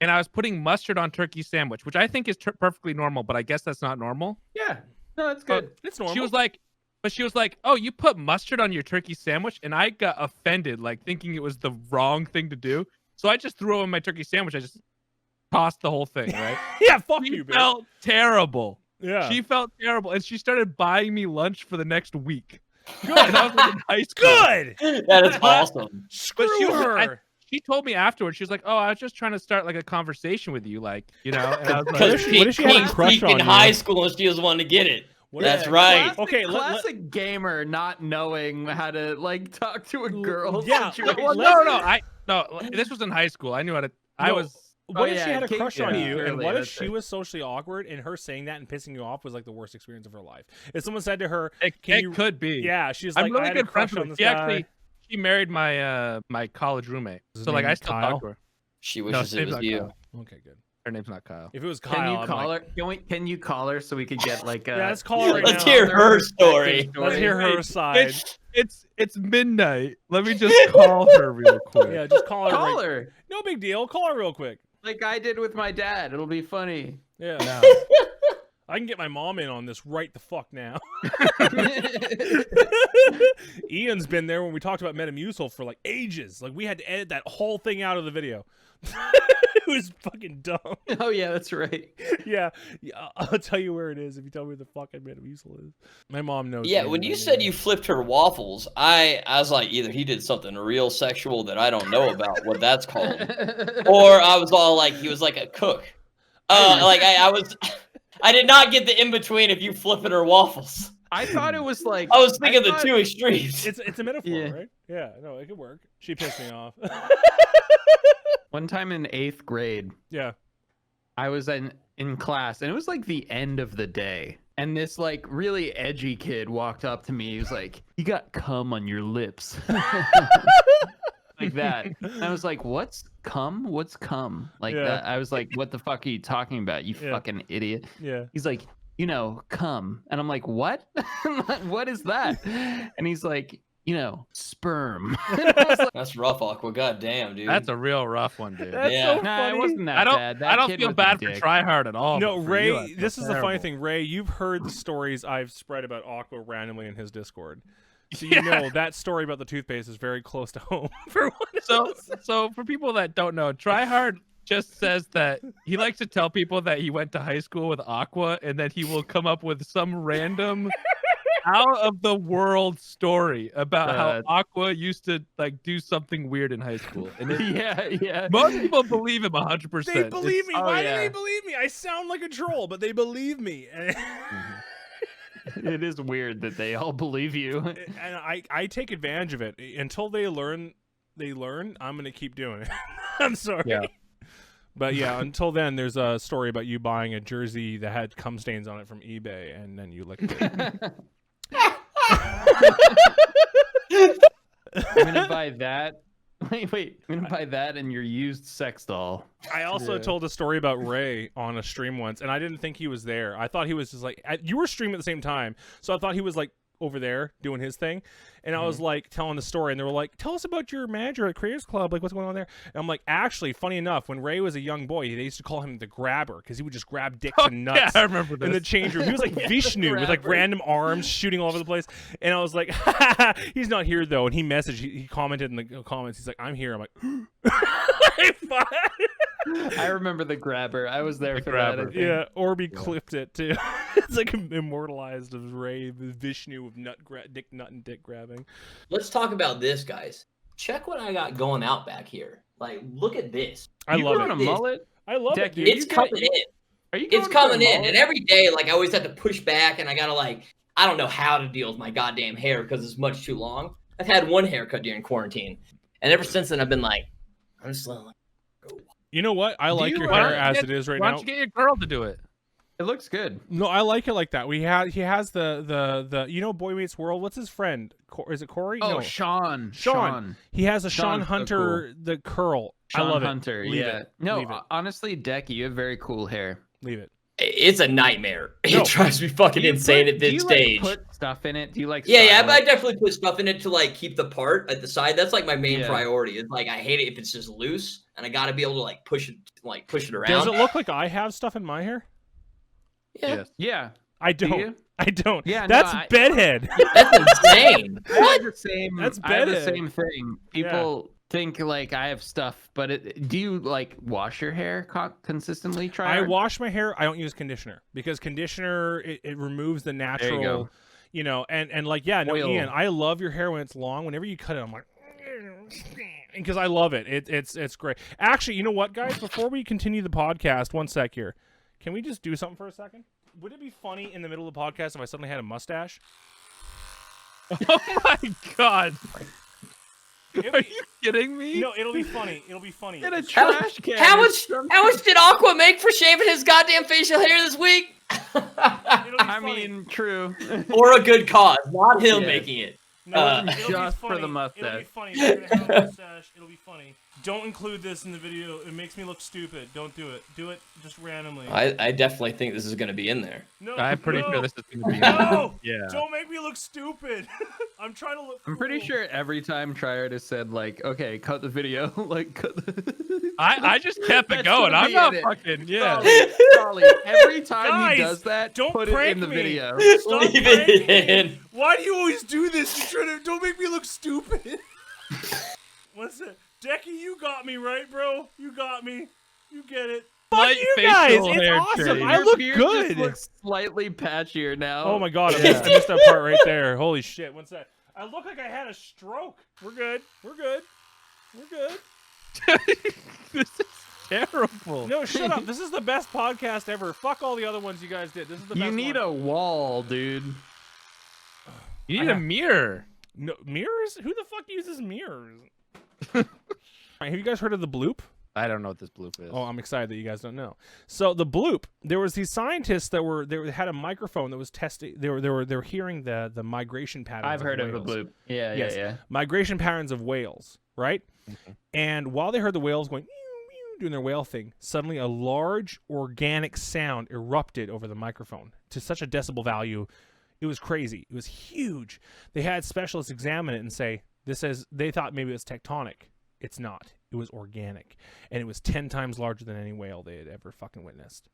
And I was putting mustard on turkey sandwich, which I think is perfectly normal, but I guess that's not normal. Yeah. No, that's good. It's normal. She was like, "Oh, you put mustard on your turkey sandwich?" And I got offended, like thinking it was the wrong thing to do. So I just threw in my turkey sandwich. I just tossed the whole thing, right? Yeah, fuck She you, bitch. felt terrible. Yeah. She felt terrible, and she started buying me lunch for the next week. Good. And I was like in high school. Good. That is awesome. Screw she her. She told me afterwards. She was like, "Oh, I was just trying to start like a conversation with you, like, you know." And I was like, Because what if she had a Pete's crush peak on in you? high school and she was wanting to get it. That's right. Okay, classic gamer not knowing how to talk to a girl. Yeah, situation. well, no. This was in high school. I knew how to. What if yeah, she had a Kate- crush on yeah, you, and clearly, what if that's she it. was socially awkward, and her saying that and pissing you off was like the worst experience of her life? If someone said to her, It could be. Yeah, she's I'm like, really I had a good friends crush on with this her. guy. She married my my college roommate. Is his So like name I still Kyle? talk to her. She No, wishes his it name's was not you. Kyle. Okay, good. Her name's not Kyle. If it was Kyle, Can you I'm call like, her? Can you call her so we could get like a? Yeah, let's call her right Let's now. hear her story. Let's hear her side. It's midnight. Let me just call her real quick. Yeah, just call her. Call right- her No big deal. Call her real quick. like I did with my dad. It'll be funny. Yeah. I can get my mom in on this right the fuck now. Ian's been there when we talked about Metamucil for like ages. Like we had to edit that whole thing out of the video. It was fucking dumb. Oh yeah, that's right. Yeah, I'll tell you where it is if you tell me where the fucking Metamucil is. My mom knows. Yeah, when you said you flipped her waffles, I was like, either he did something real sexual that I don't know about what that's called, or I was all like, he was like a cook. Like I did not get the in between of you flipping her waffles. I thought it was like I was thinking the two extremes. It's a metaphor, Yeah. right? Yeah, no, it could work. She pissed me off. one time in 8th grade, Yeah. I was in class, and it was like the end of the day. And this like really edgy kid walked up to me. He was like, "You got cum on your lips." Like that. And I was like, "What's cum? What's cum?" Like Yeah. that. I was like, "What the fuck are you talking about, you Yeah. fucking idiot?" Yeah. He's like, cum. And I'm like, "What?" What is that? And he's like, sperm. And I was like, That's rough, Aqua. God damn, dude. That's a real rough one, dude. That's Yeah. so nah, funny. it wasn't that I don't. bad. That I don't kid feel was a bad for dick. TryHard at all. No, but for you, I Ray, feel this is the funny terrible. thing. Ray, you've heard the stories I've spread about Aqua randomly in his Discord. So you Yeah. know that story about the toothpaste is very close to home for one of So, us. so for people that don't know, TryHard just says that he likes to tell people that he went to high school with Aqua, and that he will come up with some random out of the world story about how Aqua used to like do something weird in high school. And Yeah. most people believe him 100%. They believe me. oh, Why yeah. do they believe me? I sound like a troll, but they believe me. And It is weird that they all believe you. I take advantage of it until they learn. I'm gonna keep doing it. I'm sorry. Yeah. But yeah, until then, there's a story about you buying a jersey that had cum stains on it from eBay, and then you licked it. I'm gonna buy that. Wait. I'm gonna buy that and your used sex doll. I also Yeah. told a story about Ray on a stream once, and I didn't think he was there. I thought he was just like you were streaming at the same time, so I thought he was like over there doing his thing, and I was like telling the story, and they were like, "Tell us about your manager at Creators Club, like what's going on there?" And I'm like, actually, funny enough, when Ray was a young boy, they used to call him the Grabber because he would just grab dicks and Yeah, nuts I remember this. in the change room. He was like Vishnu with like Grabber. random arms shooting all over the place, and I was like, "He's not here though." And he messaged, he commented in the comments, he's like, "I'm here." I'm like, "Fuck." I remember the grabber. I was there The for grabber. that. I think. Yeah, Orby clipped it too. It's like immortalized of Ray Vishnu with dick nut and dick grabbing. Let's talk about this, guys. Check what I got going out back here. Like, look at this. I You love growing it. a This- mullet? I love Deck, it, dude. you It's got- coming in. Are you? It's going for a coming in, mullet? and every day, like, I always have to push back, and I gotta like, I don't know how to deal with my goddamn hair because it's much too long. I've had one haircut during quarantine, and ever since then, I've been like, I'm just like, You know what? I like you your why hair don't you as get- it is right Why now. don't you get your girl to do it? It looks good. No, I like it like that. He has the you know Boy Meets World. What's his friend? Is it Corey? Oh, no. Sean. He has a Sean Sean's so Hunter the curl. Sean I love Hunter. it. Leave yeah. it. No, Leave it. honestly, Decky, you have very cool hair. Leave it. it's a nightmare. No. It drives me fucking insane at do this you, stage. Like, put stuff in it? Do you like? Yeah, style I it? definitely put stuff in it to like keep the part at the side. That's like my main Yeah. priority. It's like I hate it if it's just loose, and I got to be able to like push it around. Does it look like I have stuff in my hair? Yeah, Yes. Yeah. I Do don't. you? I don't. Yeah, no, That's I- bedhead. that's insane. I have the same. That's I have the better. same thing. People think like I have stuff, but do you like wash your hair consistently? Try. I wash my hair. I don't use conditioner because conditioner it removes the natural, go. you know, and like no, Oil. Ian, I love your hair when it's long. Whenever you cut it, I'm like, because I love it. It's great. Actually, you know what, guys? Before we continue the podcast, one sec here. Can we just do something for a second? Would it be funny in the middle of the podcast if I suddenly had a mustache? Oh my god! It'll Are be- you kidding me? no, it'll be funny. It'll be funny. In a How- trash can. How much did Aqua make for shaving his goddamn facial hair this week? It'll be I funny. mean, true. For a good cause, not him Yeah. making it. No, it'll be just for the funny. mustache. It'll be funny. You're gonna have a mustache. It'll be funny. Don't include this in the video. It makes me look stupid. Don't do it. Do it just randomly. I definitely think this is going to be in there. No, I'm pretty no, sure this is gonna be. No! Yeah. Don't make me look stupid. I'm trying to look. I'm pretty cool. sure every time TryHard has said like, okay, cut the video, like cut the I just kept it That's going. gonna I'm be not in it. fucking yeah. Solly, every time Guys, he does that, don't put it prank in the me. video. Stop Leave it pranking me. in. Why do you always do this? You try to don't make me look stupid. What's that? Decky, you got me right, bro. You got me. You get it. Fuck Light you guys. facial It's hair awesome. trade. I Your look beard good. Just looks slightly patchier now. Oh my god, I Yeah. missed that part right there. Holy shit. What's that? I look like I had a stroke. We're good. We're good. We're good. This is terrible. No, shut up. This is the best podcast ever. Fuck all the other ones you guys did. This is the best You need one. a wall, dude. You need a mirror. No, mirrors? Who the fuck uses mirrors? Alright, have you guys heard of the Bloop? I don't know what this Bloop is. Oh, I'm excited that you guys don't know. So the Bloop, there was these scientists that they had a microphone that was testing. They were hearing the migration patterns. I've heard of whales. the Bloop. Yeah, Yes. yeah. Migration patterns of whales, right? Okay. And while they heard the whales going doing their whale thing, suddenly a large organic sound erupted over the microphone to such a decibel value. It was crazy. It was huge. They had specialists examine it and say, they thought maybe it was tectonic. It's not. It was organic. And it was 10 times larger than any whale they had ever fucking witnessed.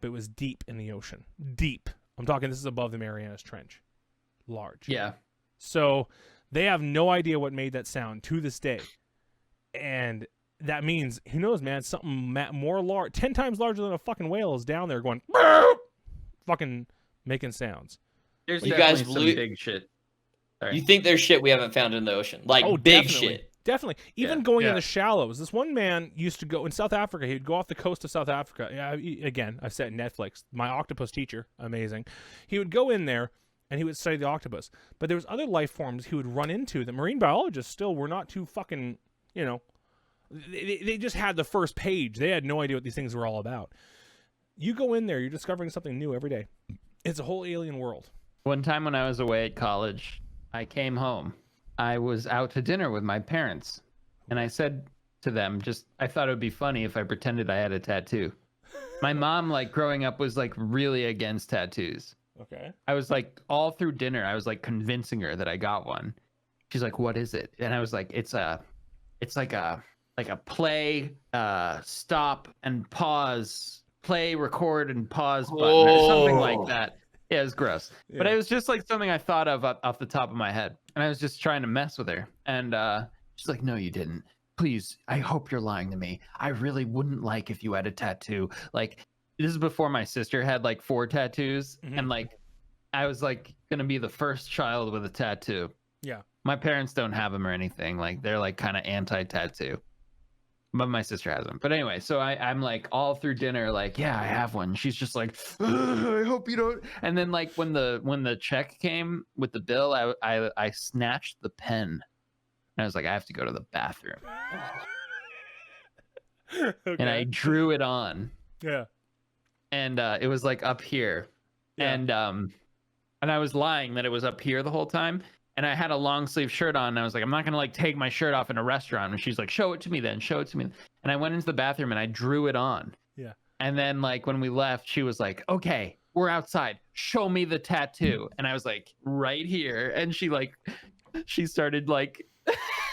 But it was deep in the ocean. Deep. I'm talking, this is above the Marianas Trench. Large. Yeah. So they have no idea what made that sound to this day. And that means, who knows, man, something more large, 10 times larger than a fucking whale is down there going, fucking making sounds. There's You definitely guys some believe- big shit. Sorry. You think there's shit we haven't found in the ocean? Like big definitely. shit. Definitely. Even Yeah. going in Yeah. the shallows. This one man used to go in South Africa. He'd go off the coast of South Africa. Again, I've said Netflix. My octopus teacher, amazing. He would go in there and he would study the octopus. But there was other life forms he would run into that marine biologists still were not too fucking, they just had the first page. They had no idea what these things were all about. You go in there, you're discovering something new every day. It's a whole alien world. One time when I was away at college, I came home. I was out to dinner with my parents, and I said to them, I thought it would be funny if I pretended I had a tattoo. My mom, growing up, was really against tattoos. Okay. I was all through dinner, I was convincing her that I got one. She's like, "What is it?" And I was like, "It's like a play, stop and pause, play, record and pause button or something like Whoa. that." Yeah, it was gross. But Yeah. it was just something I thought of off the top of my head. And I was just trying to mess with her. And she's like, "No, you didn't. Please, I hope you're lying to me. I really wouldn't like if you had a tattoo." This is before my sister had 4 tattoos. Mhm. And I was gonna be the first child with a tattoo. Yeah. My parents don't have them or anything. They're kind of anti-tattoo. But my sister has them. But anyway, so I'm all through dinner, yeah, I have one. She's just like, "Ugh, I hope you don't." And then when the check came with the bill, I snatched the pen. And I was like, I have to go to the bathroom. Okay. And I drew it on. Yeah. And it was up here. Yeah. And I was lying that it was up here the whole time. And I had a long sleeve shirt on, and I was like, I'm not gonna take my shirt off in a restaurant. And she's like, "Show it to me then, show it to me." And I went into the bathroom and I drew it on. Yeah. And then when we left, she was like, "Okay, we're outside. Show me the tattoo." And I was like, "Right here." And she started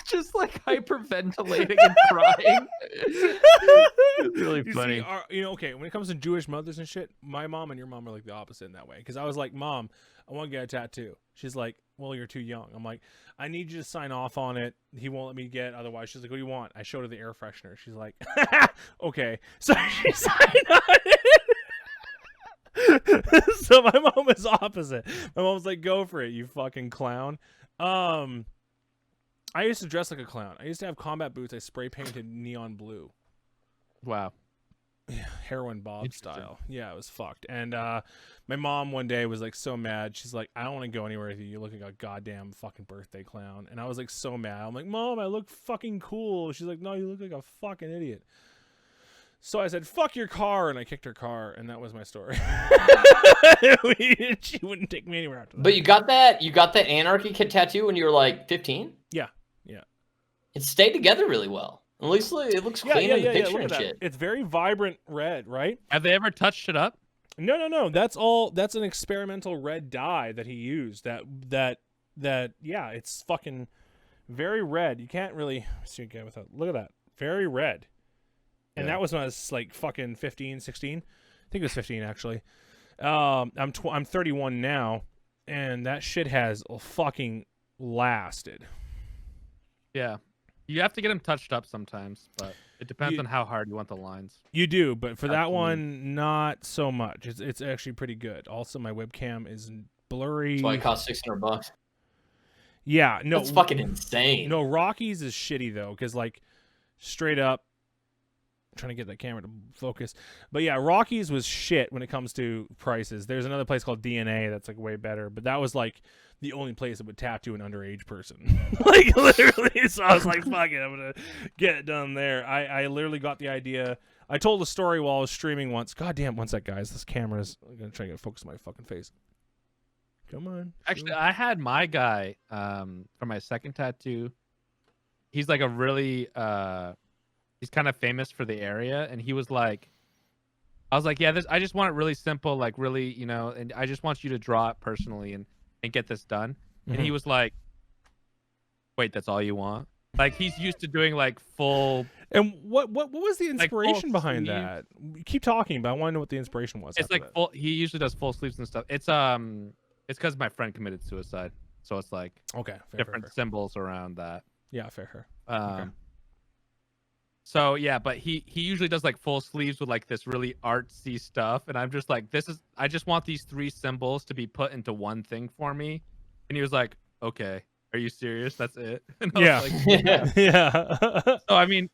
just hyperventilating and crying. It's really You funny. see, okay, when it comes to Jewish mothers and shit, my mom and your mom are the opposite in that way. Because I was like, "Mom, I want to get a tattoo." She's like, "Well, you're too young." I'm like, "I need you to sign off on it. He won't let me get otherwise." She's like, "What do you want?" I showed her the air freshener. She's like, "Okay." So she signed on it. So my mom is opposite. My mom's like, "Go for it, you fucking clown." I used to dress like a clown. I used to have combat boots I spray painted neon blue. Wow. Heroin Bob Interesting. style. Yeah, it was fucked. And my mom one day was so mad. She's like, "I don't want to go anywhere with you. You look like a goddamn fucking birthday clown." And I was so mad. I'm like, "Mom, I look fucking cool." She's like, "No, you look like a fucking idiot." So I said, "Fuck your car," and I kicked her car, and that was my story. She wouldn't take me anywhere after that. But you got that anarchy kit tattoo when you were 15? Yeah. It stayed together really well. At least it looks clean in the picture Look at and that. shit. It's very vibrant red, right? Have they ever touched it up? No. That's an experimental red dye that he used. Yeah, it's fucking very red. You can't really see again without. Look at that. Very red. And Yeah. that was when I was like fucking 15, 16. I think it was 15 actually. I'm 31 now, and that shit has fucking lasted. Yeah. You have to get them touched up sometimes, but it depends on how hard you want the lines. You do, but for that Absolutely. one, not so much. It's actually pretty good. Also, my webcam is blurry. That's why it cost $600. Yeah, no, That's fucking insane. no. Rockies is shitty though, because like straight up, I'm trying to get that camera to focus. But yeah, Rockies was shit when it comes to prices. There's another place called DNA that's like way better, but that was like the only place that would tattoo an underage person. Like literally, so I was like, fuck it, I'm gonna get it done there. I literally got the idea. I told a story while I was streaming once. God damn, one sec, guys. This camera's I'm gonna try to focus my fucking face. Come on. Actually, I had my guy for my second tattoo. He's like a really he's kind of famous for the area, and he was like, I was like, yeah, I just want it really simple, like really, you know, and I just want you to draw it personally and get this done. And he was like, wait, that's all you want? Like he's used to doing like full. And what was the inspiration full behind sleeve. that? Keep talking, but I want to know what the inspiration was. It's after like that. full. He usually does full sleeves and stuff. It's because my friend committed suicide, so it's like Okay, fair, different fair. symbols around that. Yeah, fair. Um, Okay. So yeah, but he usually does like full sleeves with like this really artsy stuff, and I'm just like, I just want these 3 symbols to be put into one thing for me. And he was like, okay, are you serious? That's it? And I Yeah. was like, Yeah. Yeah. so I mean,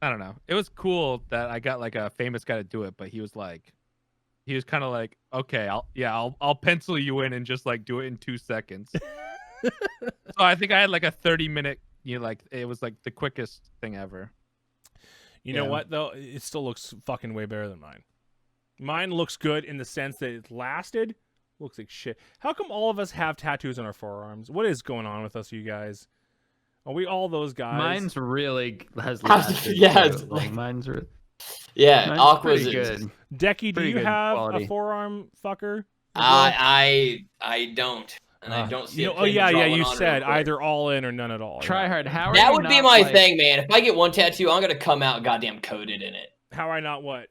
I don't know. It was cool that I got like a famous guy to do it, but he was kind of like, okay, I'll pencil you in and just like do it in 2 seconds. So I think I had like a 30-minute, you know, like it was like the quickest thing ever. You know Yeah. what though? It still looks fucking way better than mine. Mine looks good in the sense that it lasted. Looks like shit. How come all of us have tattoos on our forearms? What is going on with us, you guys? Are we all those guys? Mine's really has lasted. Yeah, too. it's Like, like- mine's Yeah, mine's Aqua's pretty is. good. Decky, do pretty you good have quality. a forearm fucker? as well? I don't, and I don't see. You a know, oh point in yeah, drawing you on real said quick. either all in or none at all. Try Yeah. hard. How are That you would be not, my like- thing, man. If I get one tattoo, I'm gonna come out goddamn coated in it. How I not what?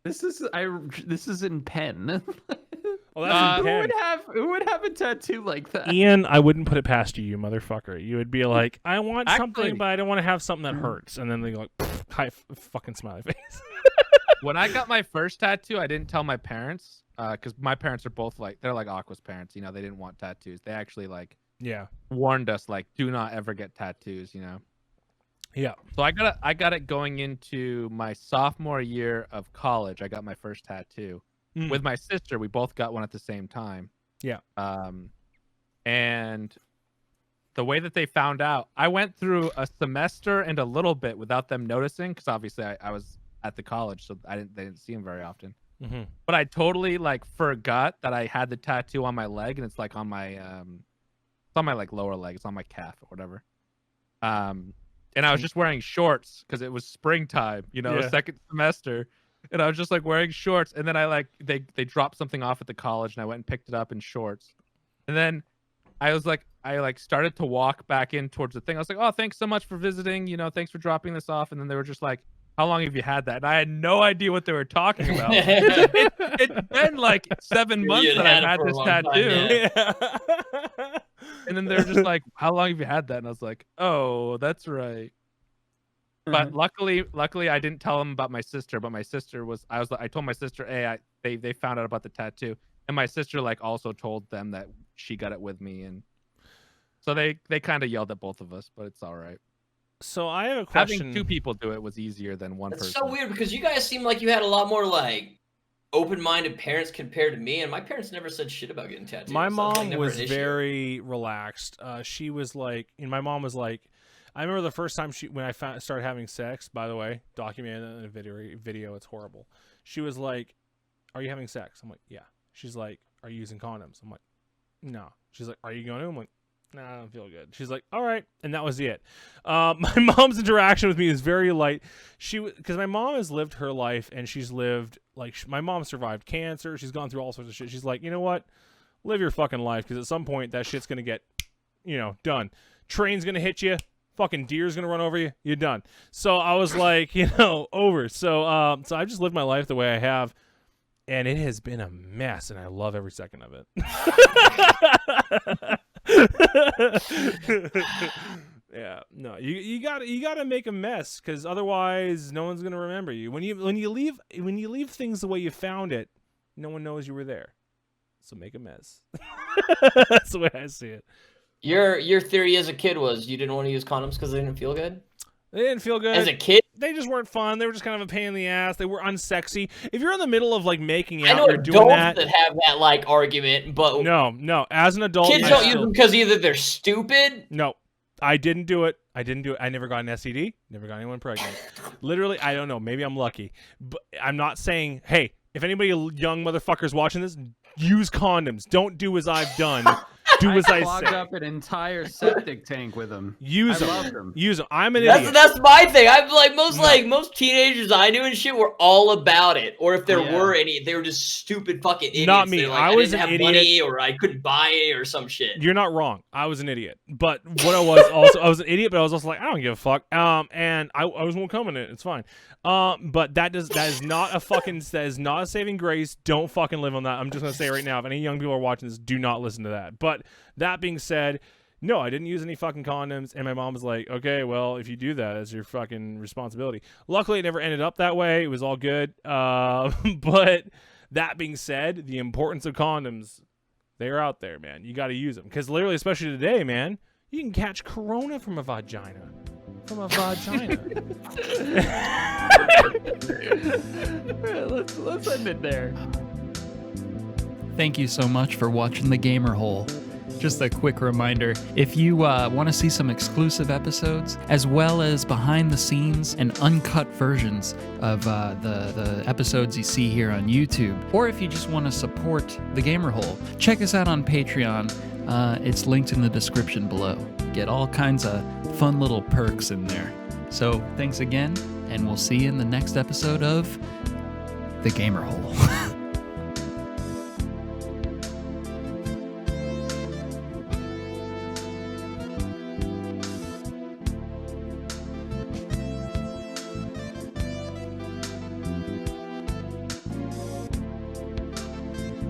This is in pen. Oh, that's in pen. Who would have a tattoo like that? Ian, I wouldn't put it past you, you motherfucker. You would be like, I want something, Actually- but I don't want to have something that hurts. And then they go like, hi, fucking smiley face. When I got my first tattoo, I didn't tell my parents because my parents are both like, they're like Aqua's parents. You know, they didn't want tattoos. They actually like Yeah. warned us like, do not ever get tattoos. You know. Yeah. So I got it going into my sophomore year of college. I got my first tattoo Mm. with my sister. We both got one at the same time. Yeah. And the way that they found out, I went through a semester and a little bit without them noticing because obviously I was at the college, so they didn't see him very often. Mm-hmm. But I totally like forgot that I had the tattoo on my leg, and it's like on my it's on my like lower leg, it's on my calf or whatever. And I was just wearing shorts because it was springtime, you know, Yeah. second semester, and I was just like wearing shorts. And then I like they dropped something off at the college, and I went and picked it up in shorts. And then I started to walk back in towards the thing. I was like, oh, thanks so much for visiting, you know, thanks for dropping this off. And then they were just like, how long have you had that? And I had no idea what they were talking about. It's been like 7 months You'd that had I've it had for a this long time, tattoo. yeah. And then they're just like, how long have you had that? And I was like, oh, that's right. But luckily I didn't tell them about my sister. But my sister I told my sister, hey, they found out about the tattoo, and my sister like also told them that she got it with me, and so they kind of yelled at both of us. But it's all right. So I have a question. Having 2 people do it was easier than one That's person. so weird because you guys seem like you had a lot more like open-minded parents compared to me, and my parents never said shit about getting tattoos. My That's, like, mom never was an issue. very relaxed. She was like, and my mom was like, I remember the first time when I started having sex. By the way, documented in a video. It's horrible. She was like, "Are you having sex?" I'm like, "Yeah." She's like, "Are you using condoms?" I'm like, "No." She's like, "Are you going to?" I'm like, "Nah, I don't feel good." She's like, "All right," and that was it. My mom's interaction with me is very light. Because my mom has lived her life, and she's lived like my mom survived cancer. She's gone through all sorts of shit. She's like, you know what? Live your fucking life, because at some point that shit's gonna get, done. Train's gonna hit you. fucking deer's gonna run over you, you're done. So I was like, over. So so I've just lived my life the way I have, and it has been a mess, and I love every second of it. Yeah, no, you gotta make a mess, because otherwise no one's gonna remember you. When you leave things the way you found it, no one knows you were there. So make a mess. That's the way I see it. Your theory as a kid was you didn't want to use condoms because they didn't feel good? They didn't feel good. As a kid? They just weren't fun. They were just kind of a pain in the ass. They were unsexy. If you're in the middle of like making out, I know you're doing adults that. that have that like argument, but No. As an adult, kids don't use them because either they're stupid. No, I didn't do it. I never got an STD. Never got anyone pregnant. Literally, I don't know. Maybe I'm lucky. But I'm not saying, hey, if anybody young motherfuckers watching this, use condoms. Don't do as I've done. Do as I clogged say. up an entire septic tank with them. Use them. love them. Use them. I'm an idiot. That's my thing. I'm like most teenagers I knew and shit were all about it. Or if there were any, they were just stupid fucking idiots. Not me. Like, I was didn't an have idiot. money, or I couldn't buy it, or some shit. You're not wrong. I was an idiot. But what I was also, I was an idiot, but I was also like, I don't give a fuck. And I was won't come in it. It's fine. But that is not a saving grace. Don't fucking live on that. I'm just gonna say right now, if any young people are watching this, do not listen to that. But that being said, no, I didn't use any fucking condoms, and my mom was like, okay, well, if you do that, it's your fucking responsibility. Luckily, it never ended up that way. It was all good. But that being said, the importance of condoms, they're out there, man. You got to use them, because literally, especially today, man, you can catch corona from a vagina. Let's end it there. Thank you so much for watching The Gamer Hole. Just a quick reminder, if you want to see some exclusive episodes, as well as behind the scenes and uncut versions of the episodes you see here on YouTube, or if you just want to support The Gamer Hole, check us out on Patreon. It's linked in the description below. Get all kinds of fun little perks in there. So thanks again, and we'll see you in the next episode of The Gamer Hole.